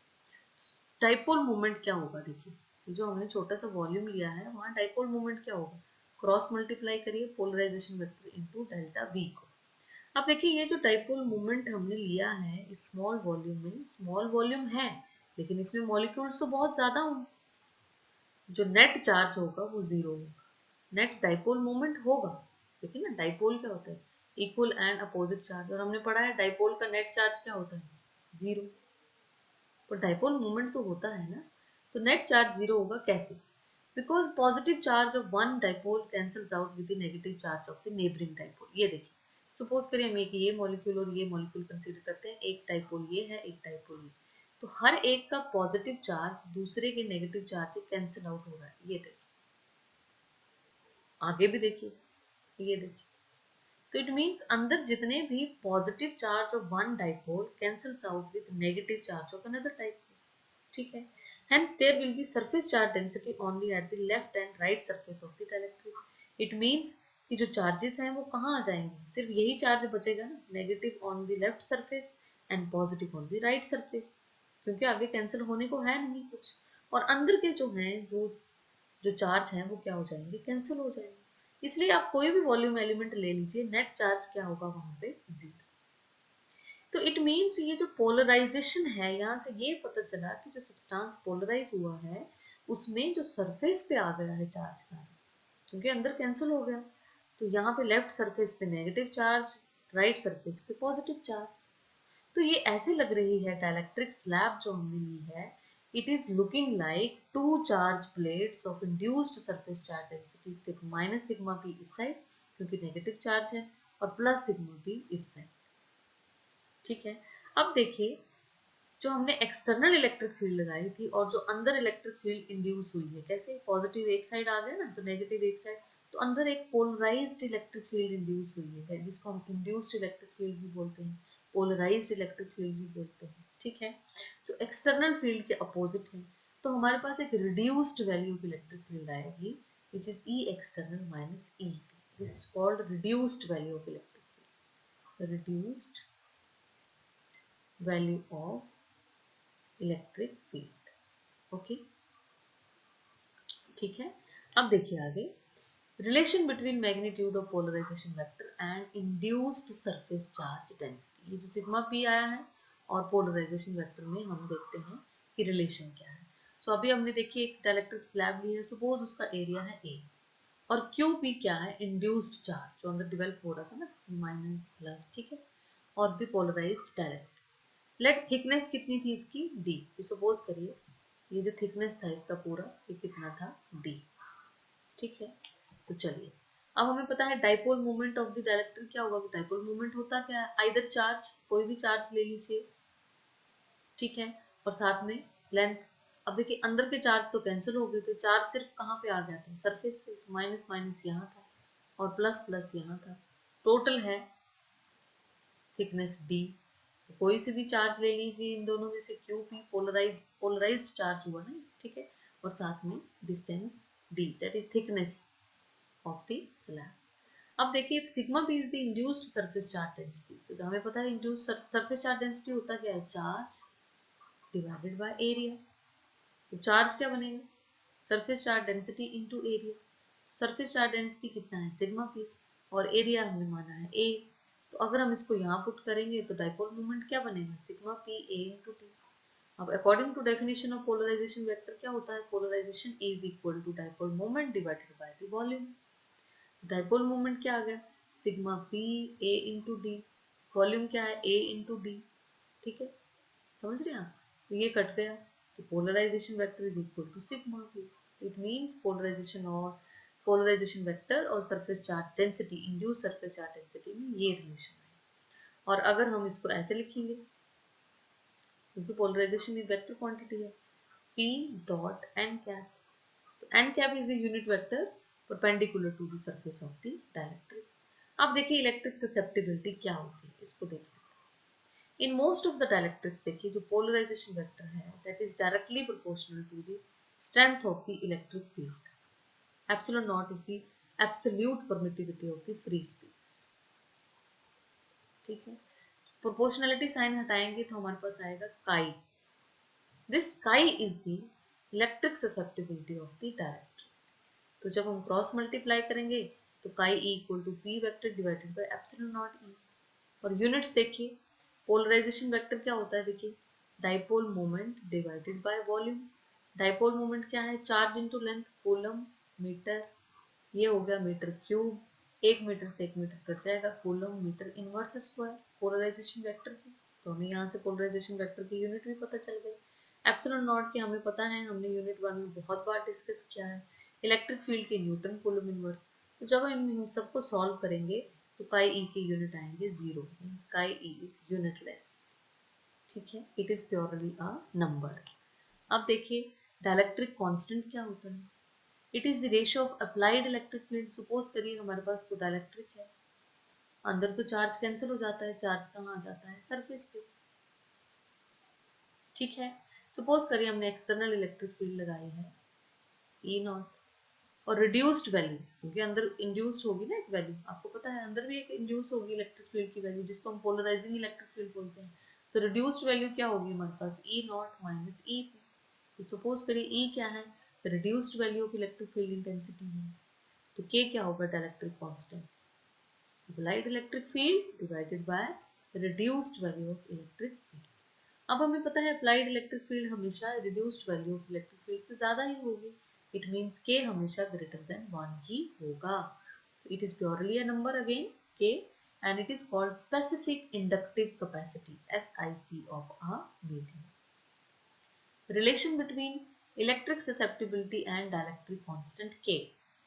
डाइपोल मोमेंट क्या होगा, देखिए जो हमने छोटा सा वॉल्यूम लिया है वहां डाइपोल मोमेंट क्या होगा, क्रॉस मल्टीप्लाई करिए polarization vector into delta V को। अब देखिए ये जो डाइपोल मोमेंट हमने लिया है इस स्मॉल वॉल्यूम में, स्मॉल वॉल्यूम है लेकिन इसमें मॉलिक्यूल्स तो बहुत ज्यादा होंगे, जो नेट चार्ज होगा वो जीरो होगा, नेट डाइपोल मोमेंट होगा। देखिए ना डाइपोल क्या होता है, इक्वल एंड अपोजिट चार्ज, और हमने पढ़ा है डाइपोल का नेट चार्ज क्या होता है, जीरो। पर डाइपोल मोमेंट तो होता है ना, तो नेट चार्ज जीरो होगा कैसे, because positive charge of one dipole cancels out with the negative charge of the neighbouring dipole. ये देखिए सपोज करिए हम एक ये मॉलिक्यूल और ये मॉलिक्यूल कंसीडर करते हैं, एक डाइपोल ये है, एक डाइपोल ये, तो हर एक का पॉजिटिव चार्ज दूसरे के नेगेटिव चार्ज से कैंसिल आउट हो रहा है, ये देखिए, आगे भी देखिए, ये देखिए, तो इट मींस अंदर जितने भी positive charge of one dipole cancels out with negative charge of another dipole, ठीक है। Hence there will be surface charge density only at the left and right surface of the dielectric. It means कि जो चार्जेस हैं वो कहाँ आ जाएंगे, सिर्फ यही चार्ज बचेगा ना, negative on the left surface and positive on the right surface, क्योंकि आगे कैंसिल होने को है नहीं कुछ, और अंदर के जो हैं वो जो चार्ज हैं वो क्या हो जाएंगे, कैंसिल हो जाएंगे। इसलिए आप कोई भी वॉल्यूम एलिमेंट ले लीजिए, नेट चार्ज क्या होगा वहां पे, जीरो। तो इट मीन्स ये जो पोलराइजेशन है, यहाँ से ये पता चला कि जो सब्सटेंस पोलराइज हुआ है उसमें जो सरफेस पे आ गया है चार्ज सारा, क्योंकि अंदर कैंसिल हो गया, तो यहाँ पे लेफ्ट सरफेस पे नेगेटिव चार्ज, राइट सरफेस पे पॉजिटिव चार्ज। तो ये ऐसे लग रही है डाइलेक्ट्रिक स्लैब जो हमने ली है, it is looking like two charge plates of induced surface charge density minus sigma P इस साइड क्योंकि नेगेटिव चार्ज है, और प्लस सिग्मा पी इस साइड, ठीक है। अब देखिए जो हमने एक्सटर्नल इलेक्ट्रिक फील्ड लगाई थी और जो अंदर इलेक्ट्रिक फील्ड इंड्यूस हुई है, कैसे, पॉजिटिव एक साइड आ गया ना तो नेगेटिव एक साइड, तो अंदर एक पोलराइज्ड इलेक्ट्रिक फील्ड इंड्यूस हुई है जिसको हम इंड्यूस्ड इलेक्ट्रिक फील्ड भी बोलते हैं, पोलराइज्ड इलेक्ट्रिक फील्ड भी बोलते हैं, ठीक है, जो एक्सटर्नल फील्ड के अपोजिट है। तो हमारे पास एक रिड्यूस्ड वैल्यू की इलेक्ट्रिक फील्ड आएगी which is E external minus E, this is called reduced value of electric field, reduced value of electric field. Okay, ठीक है। अब देखिए आगे, relation between magnitude of polarisation vector and induced surface charge density. ये जो सिग्मा पी आया है और पोलराइजेशन वेक्टर में हम देखते हैं कि रिलेशन क्या है। सो अभी हमने देखिए एक डाइलेक्ट्रिक स्लैब ली है, सपोज उसका एरिया है ए, और क्यू पी क्या है, इंड्यूस्ड चार्ज जो अंदर डेवलप हो रहा था ना, माइनस प्लस, ठीक है, और the polarized direct. Let thickness कितनी थी इसकी, डी। सपोज करिए ये जो थिकनेस था इसका पूरा, ये कितना था, डी, ठीक है। तो चलिए, अब हमें पता है dipole moment of the director क्या होगा। डाइपोल मोमेंट होता क्या है, आइदर चार्ज, कोई भी चार्ज ले लीजिए, ठीक है, और साथ में लेंथ। अब देखिए अंदर के चार्ज तो कैंसिल हो गए थे, चार्ज सिर्फ कहाँ पे आ गया था, सरफेस पे, माइनस माइनस यहाँ था और प्लस प्लस यहाँ था। टोटल है थिकनेस डी। तो कोई से भी चार्ज ले लीजिए इन दोनों में से, क्यू पी पोलराइज्ड चार्ज हुआ ना, ठीक है, और साथ में distance D, that is thickness of the slab. अब देखिए sigma B is the induced surface charge density. तो हमें पता है इंड्यूस्ड सरफेस चार्ज डेंसिटी होता क्या है, चार्ज डिवाइडेड बाय एरिया। तो चार्ज क्या बनेगा, surface charge density into area. Surface charge density कितना है, सिग्मा पी, और एरिया हमने माना है ए। तो अगर हम इसको यहाँ पुट करेंगे तो डाइपोल मोमेंट क्या बनेगा, sigma P A into T. अब according to definition of polarisation vector क्या होता है, polarisation is equal to dipole moment divided by the volume. Dipole moment क्या आ गया, sigma P A into D, volume क्या है, ए इंटू डी, ठीक है, समझ रहे हैं आप। तो ये कट गया, तो polarisation vector is equal to sigma P. It means polarisation vector और surface charge density, induced surface charge density में ये रिलेशन है। और अगर हम इसको ऐसे लिखेंगे, क्योंकि पोलराइजेशन एक वेक्टर क्वांटिटी है, P डॉट n कैप, तो n cap is the unit vector perpendicular to the surface of the dielectric. अब देखिए इलेक्ट्रिक ससेप्टिबिलिटी क्या होती है, इसको देखिए। In most of the dielectrics देखिए जो पोलराइजेशन वेक्टर है that is directly proportional to the strength of the electric field. Epsilon naught is the absolute permittivity of the free space, ठीक है। प्रोपोर्शनलिटी साइन हटाएंगे तो हमारे पास आएगा chi. This chi is the electric susceptibility of the dielectric. तो जब हम क्रॉस मल्टीप्लाई करेंगे तो chi E equal to P vector divided by epsilon naught E. और यूनिट्स देखिए, पोलराइजेशन वेक्टर क्या होता है, देखिए dipole moment divided by volume. Dipole moment क्या है, charge into length, coulomb metre, ये हो गया मीटर क्यूब, 1 मीटर से 1 मीटर कट जाएगा, coulomb metre inverse square polarisation vector की। तो हमें यहाँ से पोलराइजेशन वेक्टर की यूनिट भी पता चल गई। एप्सिलॉन नॉट की हमें पता है, हमने यूनिट 1 में बहुत बार डिस्कस किया है, इलेक्ट्रिक फील्ड के न्यूटन कूलम इनवर्स। तो जब हम इन सबको सॉल्व करेंगे तो काई ई के यूनिट आएंगे 0, मींस काई ई इज यूनिटलेस, ठीक है, it is purely a number. अब देखिए डाइलेक्ट्रिक कांस्टेंट क्या होता है, it is the ratio of applied electric field. Suppose करिए हमारे पास कोई डाइलेक्ट्रिक है, अंदर तो चार्ज कैंसिल हो जाता है, चार्ज कहाँ आ जाता है, सरफेस पे, ठीक है। सपोज करिए हमने एक्सटर्नल इलेक्ट्रिक फील्ड लगाई है ई नॉट, और रिड्यूस्ड वैल्यू, क्योंकि अंदर इंड्यूस्ड होगी ना एक वैल्यू, आपको पता है अंदर भी एक इंड्यूस होगी इलेक्ट्रिक फील्ड की वैल्यू, जिसको हम पोलराइजिंग इलेक्ट्रिक फील्ड बोलते हैं। तो रिड्यूस्ड वैल्यू क्या होगी हमारे पास, ई नॉट माइनस ई पी। तो सपोज करिए ई क्या है, reduced value of electric field intensity है, तो के क्या होगा, dielectric constant, applied electric field divided by reduced value of electric field। अब हमें पता है अप्लाइड इलेक्ट्रिक फील्ड हमेशा reduced value of electric field से ज्यादा ही होगी, इट मींस के हमेशा ग्रेटर देन 1 ही होगा। It is purely a number again K, and it is called specific inductive capacity SIC of a medium. Relation between electric susceptibility and dielectric constant K.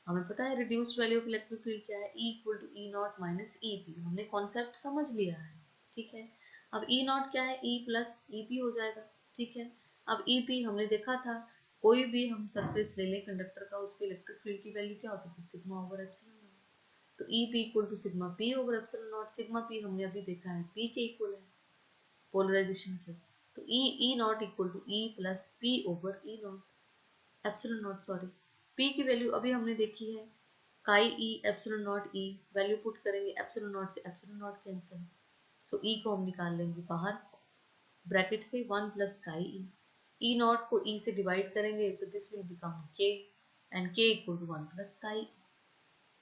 हमें पता है reduced value of electric field क्या है, E equal to E naught minus E P. हमने कॉन्सेप्ट समझ लिया है, ठीक है। अब ई नॉट क्या है, E प्लस ई पी हो जाएगा, ठीक है। अब ई पी हमने देखा था, कोई भी हम सरफेस ले लें कंडक्टर का, उस पर इलेक्ट्रिक फील्ड की वैल्यू क्या होती है, सिग्मा ओवर एप्सिलॉन नॉट। तो E P equal to sigma P over epsilon naught. Sigma P हमने अभी देखा है पी के इक्वल है पोलराइजेशन के, तो E naught equal to E plus P over E naught epsilon naught, sorry P की वैल्यू अभी हमने देखी है, chi E epsilon naught E, value put करेंगे एप्सिलॉन नॉट से epsilon naught cancel, so E को हम निकाल लेंगे बाहर ब्रैकेट से 1 plus chi E, E not को ई से डिवाइड करेंगे तो दिस विल बिकम के एंड के इक्वल टू 1 प्लस काई।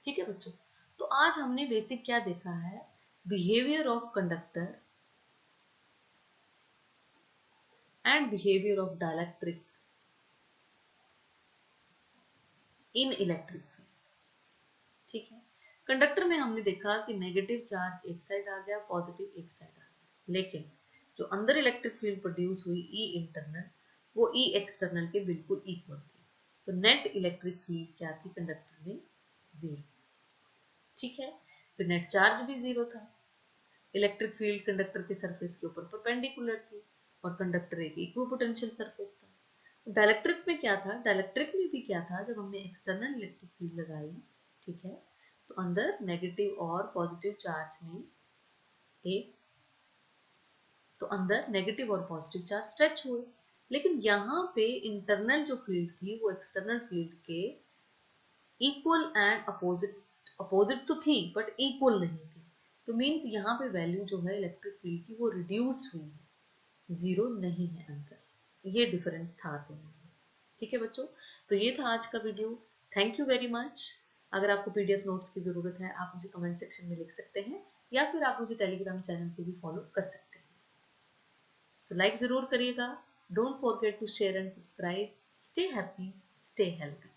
ठीक है बच्चों, तो आज हमने बेसिक क्या देखा है, behaviour of conductor and behaviour of dielectric in electric field. ठीक है, कंडक्टर में हमने देखा कि नेगेटिव चार्ज एक साइड आ गया, पॉजिटिव एक साइड आ गया, लेकिन जो अंदर इलेक्ट्रिक फील्ड प्रोड्यूस हुई ई इंटरनल वो ई एक्सटर्नल के बिल्कुल इक्वल थी। तो नेट इलेक्ट्रिक फील्ड क्या थी कंडक्टर में, जीरो। ठीक है, फिर नेट चार्ज भी जीरो था। इलेक्ट्रिक फील्ड कंडक्टर के सरफेस के ऊपर परपेंडिकुलर थी और कंडक्टर एक इक्विपोटेंशियल सरफेस था। डाइलेक्ट्रिक में क्या था, डाइलेक्ट्रिक में भी क्या था, जब हमने एक्सटर्नल इलेक्ट्रिक फील्ड लगाई, ठीक है, तो अंदर नेगेटिव और पॉजिटिव चार्ज में एक, तो अंदर नेगेटिव और पॉजिटिव चार्ज स्ट्रेच हुए, लेकिन यहाँ पे इंटरनल जो फील्ड थी वो एक्सटर्नल फील्ड के इक्वल एंड अपोजिट, अपोजिट तो थी बट इक्वल नहीं थी। तो मीन्स यहाँ पे वैल्यू जो है इलेक्ट्रिक फील्ड की वो रिड्यूस हुई है, जीरो नहीं है अंदर, ये डिफरेंस था दोनों में। ठीक है बच्चों, तो ये था आज का video. Thank you very much. अगर आपको पीडीएफ नोट्स की जरूरत है आप मुझे कमेंट सेक्शन में लिख सकते हैं या फिर आप मुझे टेलीग्राम चैनल पे भी फॉलो कर सकते हैं। सो लाइक जरूर करिएगा, don't forget to share and subscribe. Stay happy, stay healthy.